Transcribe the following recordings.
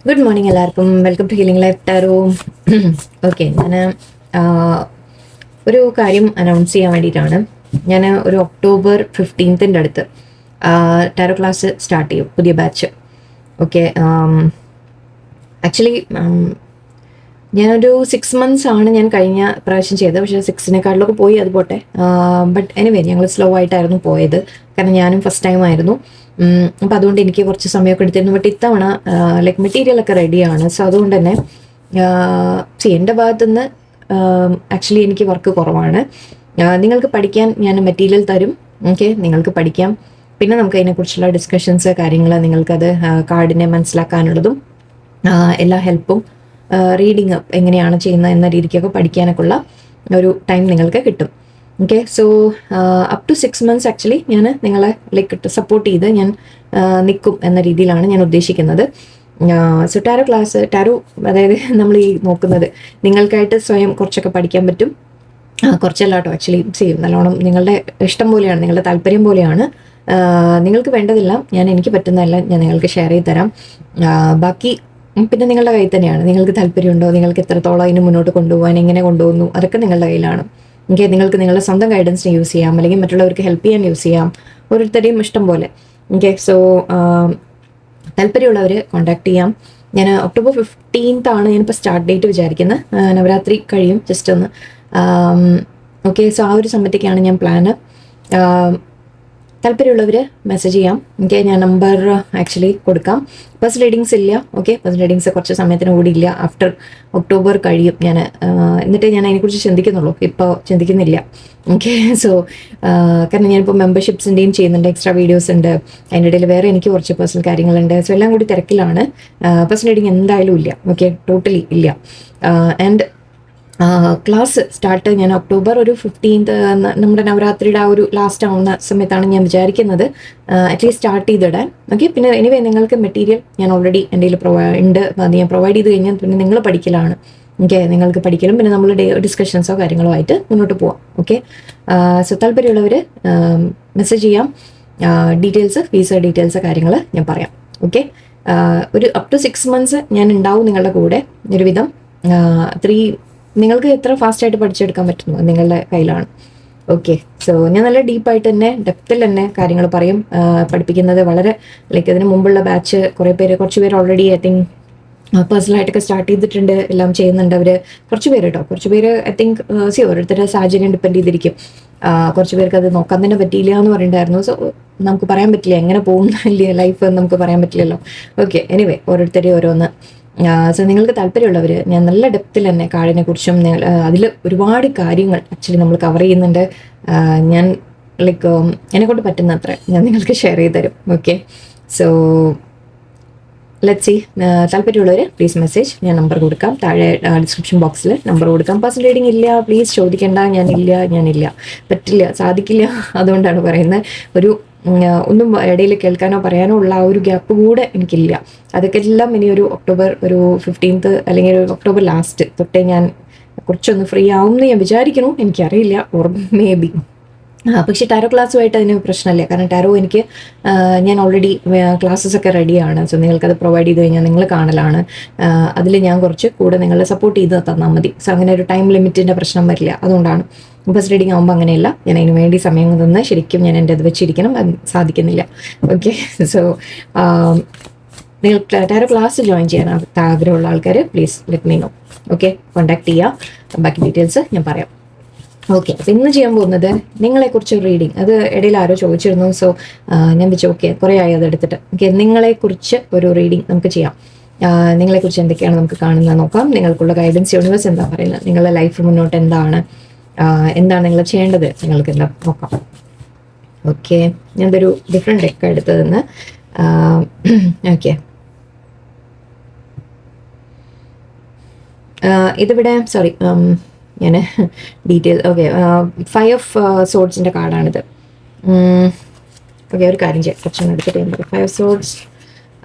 Good morning എല്ലാവർക്കും. Welcome to Healing Life Tarot. Okay, ഞാൻ ഒരു കാര്യം അനൗൺസ് ചെയ്യാൻ വേണ്ടിയിട്ടാണ്. ഞാൻ ഒരു ഒക്ടോബർ 15 അടുത്ത് ടാരോ ക്ലാസ് സ്റ്റാർട്ട് ചെയ്യും, പുതിയ ബാച്ച്. ഓക്കെ, ആക്ച്വലി ഞാനൊരു 6 months ആണ് ഞാൻ കഴിഞ്ഞ പ്രാവശ്യം ചെയ്തത്. പക്ഷേ 6-നേക്കാളിലൊക്കെ പോയി, അത് പോട്ടെ. ബട്ട് എനിവേ ഞങ്ങൾ സ്ലോ ആയിട്ടായിരുന്നു പോയത്, കാരണം ഞാനും ഫസ്റ്റ് ടൈം ആയിരുന്നു. അപ്പം അതുകൊണ്ട് എനിക്ക് കുറച്ച് സമയമൊക്കെ എടുത്തിരുന്നു. ബട്ട് ഇത്തവണ ലൈക്ക് മെറ്റീരിയലൊക്കെ റെഡിയാണ്. സോ അതുകൊണ്ട് തന്നെ എൻ്റെ ഭാഗത്തുനിന്ന് ആക്ച്വലി എനിക്ക് വർക്ക് കുറവാണ്. നിങ്ങൾക്ക് പഠിക്കാൻ ഞാൻ മെറ്റീരിയൽ തരും. ഓക്കെ, നിങ്ങൾക്ക് പഠിക്കാം. പിന്നെ നമുക്ക് അതിനെക്കുറിച്ചുള്ള ഡിസ്കഷൻസ്, കാര്യങ്ങൾ, നിങ്ങൾക്കത് കാർഡിനെ മനസ്സിലാക്കാനുള്ളതും എല്ലാ ഹെൽപ്പും, റീഡിങ് എങ്ങനെയാണ് ചെയ്യുന്നത് എന്ന രീതിക്കൊക്കെ പഠിക്കാനൊക്കെ ഉള്ള ഒരു ടൈം നിങ്ങൾക്ക് കിട്ടും. Okay, so up to 6 months actually ഞാൻ നിങ്ങളെ ലൈക്ക് സപ്പോർട്ട് ചെയ്ത് ഞാൻ നിൽക്കും എന്ന രീതിയിലാണ് ഞാൻ ഉദ്ദേശിക്കുന്നത്. സോ ടാരോ അതായത് നമ്മൾ ഈ നോക്കുന്നത് നിങ്ങൾക്കായിട്ട് സ്വയം കുറച്ചൊക്കെ പഠിക്കാൻ പറ്റും. കുറച്ചല്ല കേട്ടോ, ആക്ച്വലി ചെയ്യും നല്ലോണം. നിങ്ങളുടെ ഇഷ്ടം പോലെയാണ്, നിങ്ങളുടെ താല്പര്യം പോലെയാണ്. നിങ്ങൾക്ക് വേണ്ടതെല്ലാം ഞാൻ, എനിക്ക് പറ്റുന്നതെല്ലാം ഞാൻ നിങ്ങൾക്ക് ഷെയർ ചെയ്ത് തരാം. ബാക്കി പിന്നെ നിങ്ങളുടെ കയ്യിൽ തന്നെയാണ്. നിങ്ങൾക്ക് താല്പര്യമുണ്ടോ, നിങ്ങൾക്ക് എത്രത്തോളം അതിന് മുന്നോട്ട് കൊണ്ടുപോകാൻ, എങ്ങനെ കൊണ്ടുപോകുന്നു, അതൊക്കെ നിങ്ങളുടെ കയ്യിലാണ്. ഓക്കെ, നിങ്ങൾക്ക് നിങ്ങളുടെ സ്വന്തം ഗൈഡൻസിന് യൂസ് ചെയ്യാം, അല്ലെങ്കിൽ മറ്റുള്ളവർക്ക് ഹെൽപ്പ് ചെയ്യാൻ യൂസ് ചെയ്യാം. ഓരോരുത്തരുടെയും ഇഷ്ടം പോലെ. ഓക്കെ, സോ താല്പര്യമുള്ളവർ കോൺടാക്ട് ചെയ്യാം. ഞാൻ ഒക്ടോബർ 15 ആണ് ഞാനിപ്പോൾ സ്റ്റാർട്ട് ഡേറ്റ് വിചാരിക്കുന്നത്. നവരാത്രി കഴിയും ജസ്റ്റ് ഒന്ന്. ഓക്കെ, സോ ആ ഒരു സമയത്തേക്കാണ് ഞാൻ പ്ലാന്. താല്പര്യമുള്ളവർ മെസ്സേജ് ചെയ്യാം. ഓക്കെ, ഞാൻ നമ്പർ ആക്ച്വലി കൊടുക്കാം. പേഴ്സണൽ റീഡിങ്സ് ഇല്ല. ഓക്കെ, പേഴ്സണൽ റീഡിങ്സ് കുറച്ച് സമയത്തിന് കൂടി ഇല്ല. ആഫ്റ്റർ ഒക്ടോബർ കഴിയും ഞാൻ. എന്നിട്ട് ഞാൻ അതിനെക്കുറിച്ച് ചിന്തിക്കുന്നുള്ളൂ, ഇപ്പോൾ ചിന്തിക്കുന്നില്ല. ഓക്കെ, സോ കാരണം ഞാനിപ്പോൾ മെമ്പർഷിപ്സിൻ്റെയും ചെയ്യുന്നുണ്ട്, എക്സ്ട്രാ വീഡിയോസ് ഉണ്ട്. അതിൻ്റെ ഇടയിൽ വേറെ എനിക്ക് കുറച്ച് പേഴ്സണൽ കാര്യങ്ങളുണ്ട്. സോ എല്ലാം കൂടി തിരക്കിലാണ്. പേഴ്സണൽ റീഡിങ് എന്തായാലും ഇല്ല. ഓക്കെ, ടോട്ടലി ഇല്ല. ആൻഡ് ക്ലാസ് സ്റ്റാർട്ട് ഞാൻ ഒക്ടോബർ ഒരു 15 നമ്മുടെ നവരാത്രിയുടെ ആ ഒരു ലാസ്റ്റ് ആവുന്ന സമയത്താണ് ഞാൻ വിചാരിക്കുന്നത് അറ്റ്ലീസ്റ്റ് സ്റ്റാർട്ട് ചെയ്തിടാൻ. ഓക്കെ, പിന്നെ എനിവേ നിങ്ങൾക്ക് മെറ്റീരിയൽ ഞാൻ ഓൾറെഡി എൻ്റെ കയ്യിൽ ഉണ്ട്. അത് ഞാൻ പ്രൊവൈഡ് ചെയ്ത് കഴിഞ്ഞാൽ പിന്നെ നിങ്ങൾ പഠിക്കലാണ്. ഓക്കെ, നിങ്ങൾക്ക് പഠിക്കലും പിന്നെ നമ്മൾ ഡിസ്കഷൻസോ കാര്യങ്ങളോ ആയിട്ട് മുന്നോട്ട് പോവാം. ഓക്കെ, സോ താല്പര്യമുള്ളവർ മെസ്സേജ് ചെയ്യാം. ഡീറ്റെയിൽസ്, ഫീസ് ഡീറ്റെയിൽസ്, കാര്യങ്ങൾ ഞാൻ പറയാം. ഓക്കെ, ഒരു അപ് ടു 6 months ഞാൻ ഉണ്ടാവും നിങ്ങളുടെ കൂടെ. ഒരുവിധം നിങ്ങൾക്ക് എത്ര ഫാസ്റ്റായിട്ട് പഠിച്ചെടുക്കാൻ പറ്റുന്നു നിങ്ങളുടെ കയ്യിലാണ്. ഓക്കെ, സോ ഞാൻ നല്ല ഡീപ്പായിട്ട് തന്നെ, ഡെപ്തിൽ തന്നെ കാര്യങ്ങൾ പറയും. പഠിപ്പിക്കുന്നത് വളരെ ലൈക്ക് ഇതിന് മുമ്പുള്ള ബാച്ച് കുറച്ച് പേര് ഓൾറെഡി ഐ തിങ്ക് പേഴ്സണലായിട്ടൊക്കെ സ്റ്റാർട്ട് ചെയ്തിട്ടുണ്ട്, എല്ലാം ചെയ്യുന്നുണ്ട് അവർ. കുറച്ച് പേര് ഐ തിങ്ക് ഓരോരുത്തരുടെ സാഹചര്യം ഡിപ്പെൻഡ് ചെയ്തിരിക്കും. കുറച്ച് പേർക്ക് അത് നോക്കാൻ തന്നെ പറ്റിയില്ല എന്ന് പറയുന്നുണ്ടായിരുന്നു. സോ നമുക്ക് പറയാൻ പറ്റില്ല എങ്ങനെ പോകുന്നില്ല ലൈഫ് എന്ന് നമുക്ക് പറയാൻ പറ്റില്ലല്ലോ. ഓക്കെ, എനിവേ ഓരോരുത്തരെയും ഓരോന്ന്. സോ നിങ്ങൾക്ക് താല്പര്യമുള്ളവർ, ഞാൻ നല്ല ഡെപ്തിൽ തന്നെ കാർഡിനെ കുറിച്ചും അതിൽ ഒരുപാട് കാര്യങ്ങൾ ആക്ച്വലി നമ്മൾ കവർ ചെയ്യുന്നുണ്ട്. ഞാൻ ലൈക്ക് എന്നെക്കൊണ്ട് പറ്റുന്നത്ര ഞാൻ നിങ്ങൾക്ക് ഷെയർ ചെയ്ത് തരും. Okay, so let's see. താല്പര്യമുള്ളവർ പ്ലീസ് മെസ്സേജ്. ഞാൻ നമ്പർ കൊടുക്കാം താഴെ, ഡിസ്ക്രിപ്ഷൻ ബോക്സിൽ നമ്പർ കൊടുക്കാം. പേഴ്സണൽ റീഡിംഗ് ഇല്ല, പ്ലീസ് ചോദിക്കേണ്ട. ഞാനില്ല, പറ്റില്ല, സാധിക്കില്ല. അതുകൊണ്ടാണ് പറയുന്നത്. ഒന്നും ഇടയിൽ കേൾക്കാനോ പറയാനോ ഉള്ള ആ ഒരു ഗ്യാപ്പ് കൂടെ എനിക്കില്ല. അതൊക്കെ എല്ലാം ഇനി ഒരു ഒക്ടോബർ ഒരു 15 അല്ലെങ്കിൽ ഒരു ഒക്ടോബർ ലാസ്റ്റ് തൊട്ടേ ഞാൻ കുറച്ചൊന്ന് ഫ്രീ ആവും എന്ന് ഞാൻ വിചാരിക്കുന്നു. എനിക്കറിയില്ല, ഓർ മേ ബി. പക്ഷേ ടാരോ ക്ലാസ്സുമായിട്ട് അതിന് പ്രശ്നമില്ല, കാരണം ടാരോ എനിക്ക് ഞാൻ ഓൾറെഡി ക്ലാസ്സസ് ഒക്കെ റെഡിയാണ്. സോ നിങ്ങൾക്കത് പ്രൊവൈഡ് ചെയ്ത് കഴിഞ്ഞാൽ നിങ്ങൾ കാണലാണ്. അതിൽ ഞാൻ കുറച്ച് കൂടെ നിങ്ങളെ സപ്പോർട്ട് ചെയ്ത് തന്നാൽ മതി. സോ അങ്ങനെ ഒരു ടൈം ലിമിറ്റിൻ്റെ പ്രശ്നം വരില്ല. അതുകൊണ്ടാണ്. ഫസ്റ്റ് റീഡിങ് ആകുമ്പോൾ അങ്ങനെയല്ല, ഞാൻ അതിന് വേണ്ടി സമയം തന്ന് ശരിക്കും ഞാൻ എൻ്റെ അത് വെച്ചിരിക്കണം, അത് സാധിക്കുന്നില്ല. ഓക്കെ, സോ നിങ്ങൾ ടാരോ ക്ലാസ് ജോയിൻ ചെയ്യാൻ ആഗ്രഹമുള്ള ആൾക്കാർ please let me know. Okay, contact ചെയ്യുക. ബാക്കി ഡീറ്റെയിൽസ് ഞാൻ പറയാം. ഓക്കെ, അപ്പോൾ ഇന്ന് ചെയ്യാൻ പോകുന്നത് നിങ്ങളെക്കുറിച്ച് റീഡിങ്. അത് ഇടയിൽ ആരോ ചോദിച്ചിരുന്നു. സോ ഞാൻ വെച്ചു ഓക്കെ, കുറേ ആയി അത് എടുത്തിട്ട്. ഓക്കെ, നിങ്ങളെക്കുറിച്ച് ഒരു റീഡിങ് നമുക്ക് ചെയ്യാം. നിങ്ങളെക്കുറിച്ച് എന്തൊക്കെയാണ് നമുക്ക് കാണുന്നത് നോക്കാം. നിങ്ങൾക്കുള്ള ഗൈഡൻസ് യൂണിവേഴ്സ് എന്താ പറയുന്നത്, നിങ്ങളുടെ ലൈഫ് മുന്നോട്ട് എന്താണ് നിങ്ങൾ ചെയ്യേണ്ടത്, നിങ്ങൾക്ക് എന്താ നോക്കാം. ഓക്കെ, ഞാനതൊരു ഡിഫറെൻറ്റ് ഡെക്ക് എടുത്തതെന്ന്. ഓക്കെ, ഇതിവിടെ സോറി, ഞാൻ ഓക്കെ, 5 of Swords കാർഡാണിത്. ഓക്കെ, ഒരു കാര്യം ചെയ്യാം, കുറച്ചൊന്നും എടുത്തിട്ട് ഞാൻ പറയാം. 5 of Swords,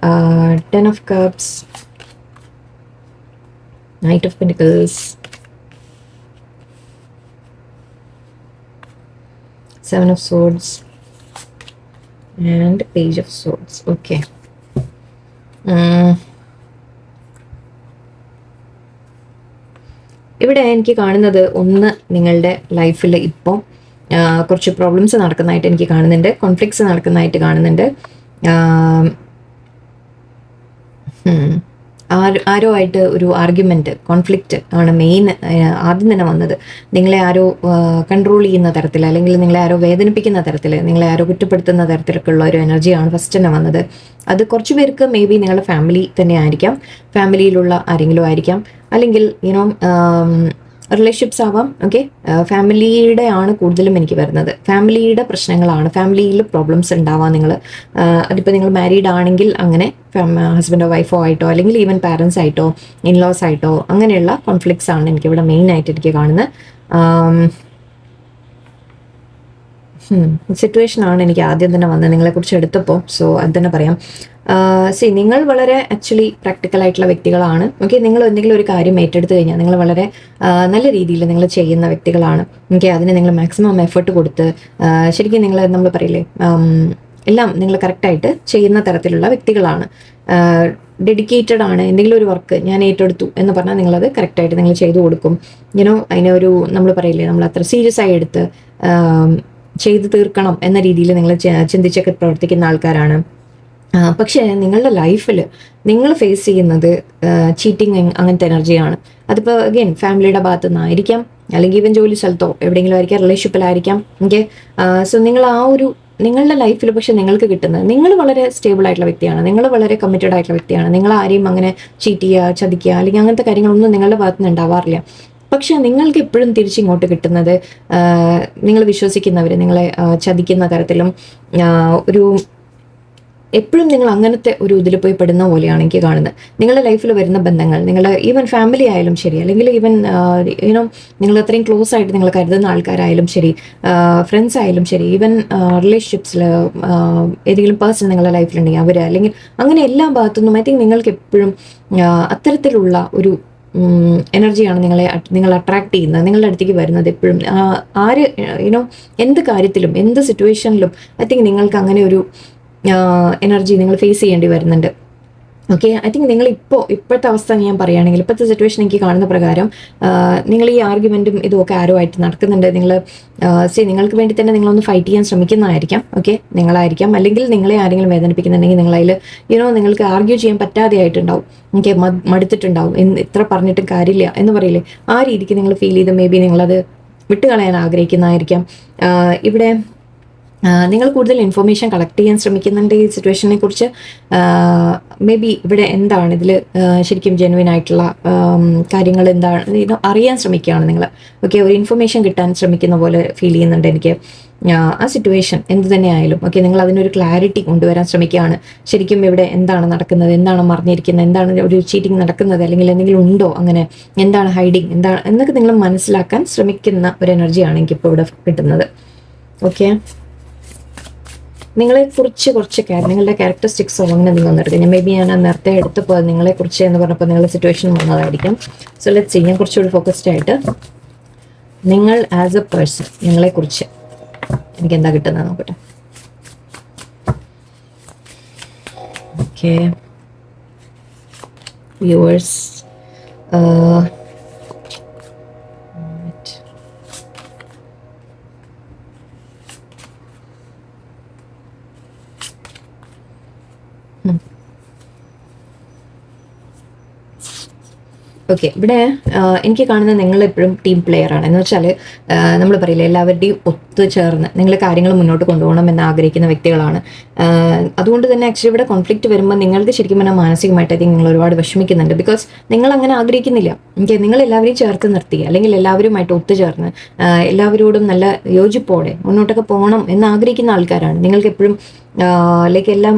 10 of Cups, Knight of Pentacles, 7 of Swords and Page of Swords. Okay. ഇവിടെ എനിക്ക് കാണുന്നത് ഒന്ന്, നിങ്ങളുടെ ലൈഫിൽ ഇപ്പോൾ കുറച്ച് പ്രോബ്ലംസ് നടക്കുന്നതായിട്ട് എനിക്ക് കാണുന്നുണ്ട്, കോൺഫ്ലിക്ട്സ് നടക്കുന്നതായിട്ട് കാണുന്നുണ്ട്. ആരോ ആയിട്ട് ഒരു ആർഗ്യുമെന്റ്, കോൺഫ്ലിക്റ്റ് ആണ് മെയിൻ ആദ്യം തന്നെ വന്നത്. നിങ്ങളെ ആരോ കൺട്രോൾ ചെയ്യുന്ന തരത്തിൽ, അല്ലെങ്കിൽ നിങ്ങളെ ആരോ വേദനിപ്പിക്കുന്ന തരത്തിൽ, നിങ്ങളെ ആരോ കുറ്റപ്പെടുത്തുന്ന തരത്തിലൊക്കെയുള്ള ഒരു എനർജിയാണ് ഫസ്റ്റ് തന്നെ വന്നത്. അത് കുറച്ച് പേർക്ക് മേ ബി നിങ്ങളുടെ ഫാമിലി തന്നെ ആയിരിക്കാം, ഫാമിലിയിലുള്ള ആരെങ്കിലും ആയിരിക്കാം, അല്ലെങ്കിൽ യുനോ റിലേഷൻഷിപ്സ് ആവാം. ഓക്കെ, ഫാമിലിയുടെ ആണ് കൂടുതലും എനിക്ക് വരുന്നത്. ഫാമിലിയുടെ പ്രശ്നങ്ങളാണ്, ഫാമിലിയിൽ പ്രോബ്ലംസ് ഉണ്ടാവാം. അതിപ്പോൾ നിങ്ങൾ മാരീഡ് ആണെങ്കിൽ അങ്ങനെ ഹസ്ബൻഡോ വൈഫോ ആയിട്ടോ, അല്ലെങ്കിൽ ഈവൻ പാരൻസ് ആയിട്ടോ, ഇൻലോസ് ആയിട്ടോ, അങ്ങനെയുള്ള കോൺഫ്ലിക്ട്സ് ആണ് എനിക്കിവിടെ മെയിൻ ആയിട്ട് എനിക്ക് കാണുന്നത്. സിറ്റുവേഷൻ ആണ് എനിക്ക് ആദ്യം തന്നെ വന്നത് നിങ്ങളെക്കുറിച്ച് എടുത്തപ്പോൾ. സോ അത് തന്നെ പറയാം. നിങ്ങൾ വളരെ ആക്ച്വലി പ്രാക്ടിക്കൽ ആയിട്ടുള്ള വ്യക്തികളാണ്. ഓക്കെ, നിങ്ങൾ എന്തെങ്കിലും ഒരു കാര്യം ഏറ്റെടുത്ത് കഴിഞ്ഞാൽ നിങ്ങൾ വളരെ നല്ല രീതിയിൽ നിങ്ങൾ ചെയ്യുന്ന വ്യക്തികളാണ്. ഓക്കെ, അതിന് നിങ്ങൾ മാക്സിമം എഫേർട്ട് കൊടുത്ത് ശരിക്കും നമ്മൾ പറയില്ലേ, എല്ലാം നിങ്ങൾ കറക്റ്റായിട്ട് ചെയ്യുന്ന തരത്തിലുള്ള വ്യക്തികളാണ്. ഡെഡിക്കേറ്റഡ് ആണ്. എന്തെങ്കിലും ഒരു വർക്ക് ഞാൻ ഏറ്റെടുത്തു എന്ന് പറഞ്ഞാൽ നിങ്ങളത് കറക്റ്റായിട്ട് നിങ്ങൾ ചെയ്തു കൊടുക്കും. അതിനൊരു നമ്മൾ പറയില്ലേ, നമ്മൾ അത്ര സീരിയസ് ആയി എടുത്ത് ചെയ്തു തീർക്കണം എന്ന രീതിയിൽ നിങ്ങൾ ചിന്തിച്ചൊക്കെ പ്രവർത്തിക്കുന്ന ആൾക്കാരാണ്. പക്ഷേ നിങ്ങളുടെ ലൈഫിൽ നിങ്ങൾ ഫേസ് ചെയ്യുന്നത് ചീറ്റിങ്, അങ്ങനത്തെ എനർജിയാണ്. അതിപ്പോൾ അഗെയിൻ ഫാമിലിയുടെ ഭാഗത്തു നിന്നായിരിക്കാം, അല്ലെങ്കിൽ ഈവൻ ജോലി സ്ഥലത്തോ എവിടെയെങ്കിലും ആയിരിക്കാം, റിലേഷൻഷിപ്പിലായിരിക്കാം. ഓക്കെ, സോ നിങ്ങൾ നിങ്ങളുടെ ലൈഫിൽ പക്ഷെ നിങ്ങൾക്ക് കിട്ടുന്നത്, നിങ്ങൾ വളരെ സ്റ്റേബിൾ ആയിട്ടുള്ള വ്യക്തിയാണ്, നിങ്ങൾ വളരെ കമ്മിറ്റഡ് ആയിട്ടുള്ള വ്യക്തിയാണ്, നിങ്ങൾ ആരെയും അങ്ങനെ ചീറ്റ് ചെയ്യുക, ചതിക്കുക, അല്ലെങ്കിൽ അങ്ങനത്തെ കാര്യങ്ങളൊന്നും നിങ്ങളുടെ ഭാഗത്ത് നിന്ന് ഉണ്ടാവാറില്ല. പക്ഷെ നിങ്ങൾക്ക് എപ്പോഴും തിരിച്ചിങ്ങോട്ട് കിട്ടുന്നത് നിങ്ങൾ വിശ്വസിക്കുന്നവർ നിങ്ങളെ ചതിക്കുന്ന തരത്തിലും ഒരു എപ്പോഴും നിങ്ങൾ അങ്ങനത്തെ ഒരു ഇതിൽ പോയി പെടുന്ന പോലെയാണ് എനിക്ക് കാണുന്നത്. നിങ്ങളുടെ ലൈഫിൽ വരുന്ന ബന്ധങ്ങൾ, നിങ്ങളുടെ ഈവൻ ഫാമിലി ആയാലും ശരി, അല്ലെങ്കിൽ ഈവൻ നിങ്ങൾ അത്രയും ക്ലോസ് ആയിട്ട് നിങ്ങൾ കരുതുന്ന ആൾക്കാരായാലും ശരി, ഫ്രണ്ട്സ് ആയാലും ശരി, ഈവൻ റിലേഷൻഷിപ്സിൽ ഏതെങ്കിലും പേഴ്സൺ നിങ്ങളുടെ ലൈഫിലുണ്ടെങ്കിൽ അവർ, അല്ലെങ്കിൽ അങ്ങനെ എല്ലാ ഭാഗത്തുനിന്നും ഐ തിങ്ക് നിങ്ങൾക്ക് എപ്പോഴും അത്തരത്തിലുള്ള ഒരു എനർജിയാണ് നിങ്ങൾ അട്രാക്ട് ചെയ്യുന്നത്, നിങ്ങളുടെ അടുത്തേക്ക് വരുന്നത് എപ്പോഴും. എന്ത് കാര്യത്തിലും എന്ത് സിറ്റുവേഷനിലും ഐ തിങ്ക് നിങ്ങൾക്ക് അങ്ങനെ ഒരു എനർജി നിങ്ങൾ ഫേസ് ചെയ്യേണ്ടി വരുന്നുണ്ട്. ഓക്കെ, ഐ തിങ്ക് നിങ്ങൾ ഇപ്പോഴത്തെ അവസ്ഥ ഞാൻ പറയുകയാണെങ്കിൽ, ഇപ്പോഴത്തെ സിറ്റുവേഷൻ എനിക്ക് കാണുന്ന പ്രകാരം നിങ്ങൾ ഈ ആർഗ്യുമെൻറ്റും ഇതുമൊക്കെ ആരോ ആയിട്ട് നടക്കുന്നുണ്ട്. നിങ്ങൾക്ക് വേണ്ടി തന്നെ നിങ്ങളൊന്ന് ഫൈറ്റ് ചെയ്യാൻ ശ്രമിക്കുന്നതായിരിക്കാം. ഓക്കെ, നിങ്ങളായിരിക്കാം, അല്ലെങ്കിൽ നിങ്ങളെ ആരെങ്കിലും വേദനിപ്പിക്കുന്നുണ്ടെങ്കിൽ നിങ്ങളതിൽ നിങ്ങൾക്ക് ആർഗ്യൂ ചെയ്യാൻ പറ്റാതെ ആയിട്ടുണ്ടാവും. ഓക്കെ, മടുത്തിട്ടുണ്ടാവും, ഇത്ര പറഞ്ഞിട്ടും കാര്യമില്ല എന്ന് പറയില്ലേ, ആ രീതിക്ക് നിങ്ങൾ ഫീൽ ചെയ്ത് മേ ബി നിങ്ങളത് വിട്ടുകളയാൻ ആഗ്രഹിക്കുന്നതായിരിക്കാം. ഇവിടെ നിങ്ങൾ കൂടുതൽ ഇൻഫർമേഷൻ കളക്ട് ചെയ്യാൻ ശ്രമിക്കുന്നുണ്ട് ഈ സിറ്റുവേഷനെ കുറിച്ച്. മേ ബി ഇവിടെ എന്താണ് ഇതിൽ ശരിക്കും ജെനുവിൻ ആയിട്ടുള്ള കാര്യങ്ങൾ എന്താണ് അറിയാൻ ശ്രമിക്കുകയാണ് നിങ്ങൾ. ഓക്കെ, ഒരു ഇൻഫർമേഷൻ കിട്ടാൻ ശ്രമിക്കുന്ന പോലെ ഫീൽ ചെയ്യുന്നുണ്ട് എനിക്ക് ആ സിറ്റുവേഷൻ എന്ത് തന്നെ ആയാലും. ഓക്കെ, നിങ്ങൾ അതിനൊരു ക്ലാരിറ്റി കൊണ്ടുവരാൻ ശ്രമിക്കുകയാണ്. ശരിക്കും ഇവിടെ എന്താണ് നടക്കുന്നത്, എന്താണ് മറിഞ്ഞിരിക്കുന്നത്, എന്താണ് ഒരു ചീറ്റിംഗ് നടക്കുന്നത്, അല്ലെങ്കിൽ എന്തെങ്കിലും ഉണ്ടോ, അങ്ങനെ എന്താണ് ഹൈഡിങ്, എന്താണ് എന്നൊക്കെ നിങ്ങൾ മനസ്സിലാക്കാൻ ശ്രമിക്കുന്ന ഒരു എനർജിയാണ് എനിക്കിപ്പോൾ ഇവിടെ കിട്ടുന്നത്. ഓക്കെ, നിങ്ങളെക്കുറിച്ച് കുറച്ചൊക്കെ നിങ്ങളുടെ ക്യാരക്ടറിസ്റ്റിക്സോ അങ്ങനെ നിങ്ങൾ ഒന്നെടുക്കുക. മേ ബി ഞാൻ നേരത്തെ എടുത്തപ്പോൾ നിങ്ങളെക്കുറിച്ച് എന്ന് പറഞ്ഞപ്പോൾ നിങ്ങളുടെ സിറ്റുവേഷൻ വന്നതായിരിക്കും. സോ ലെറ്റ്സ് സീ, ഞാൻ കുറച്ചുകൂടി ഫോക്കസ്ഡ് ആയിട്ട് നിങ്ങൾ ആസ് എ പേഴ്സൺ നിങ്ങളെക്കുറിച്ച് എനിക്ക് എന്താ കിട്ടുന്നത് നോക്കട്ടെ. ഓക്കെ, വ്യൂവേഴ്സ്, ഓക്കെ, ഇവിടെ എനിക്ക് കാണുന്നത് നിങ്ങൾ എപ്പോഴും ടീം പ്ലെയർ ആണ്. എന്ന് വെച്ചാൽ നമ്മൾ പറയില്ല, എല്ലാവരുടെയും ഒത്തുചേർന്ന് നിങ്ങൾ കാര്യങ്ങൾ മുന്നോട്ട് കൊണ്ടുപോകണം എന്ന് ആഗ്രഹിക്കുന്ന വ്യക്തികളാണ്. അതുകൊണ്ട് തന്നെ ആക്ച്വലി ഇവിടെ കോൺഫ്ലിക്റ്റ് വരുമ്പോൾ നിങ്ങൾക്ക് ശരിക്കും പറഞ്ഞാൽ മാനസികമായിട്ട് അധികം നിങ്ങൾ ഒരുപാട് വിഷമിക്കുന്നുണ്ട്. ബിക്കോസ് നിങ്ങൾ അങ്ങനെ ആഗ്രഹിക്കുന്നില്ല. നിങ്ങൾ എല്ലാവരെയും ചേർത്ത് നിർത്തി, അല്ലെങ്കിൽ എല്ലാവരുമായിട്ട് ഒത്തുചേർന്ന് എല്ലാവരോടും നല്ല യോജിപ്പോടെ മുന്നോട്ടൊക്കെ പോകണം എന്ന് ആഗ്രഹിക്കുന്ന ആൾക്കാരാണ്. നിങ്ങൾക്ക് എപ്പോഴും ലൈക്ക് എല്ലാം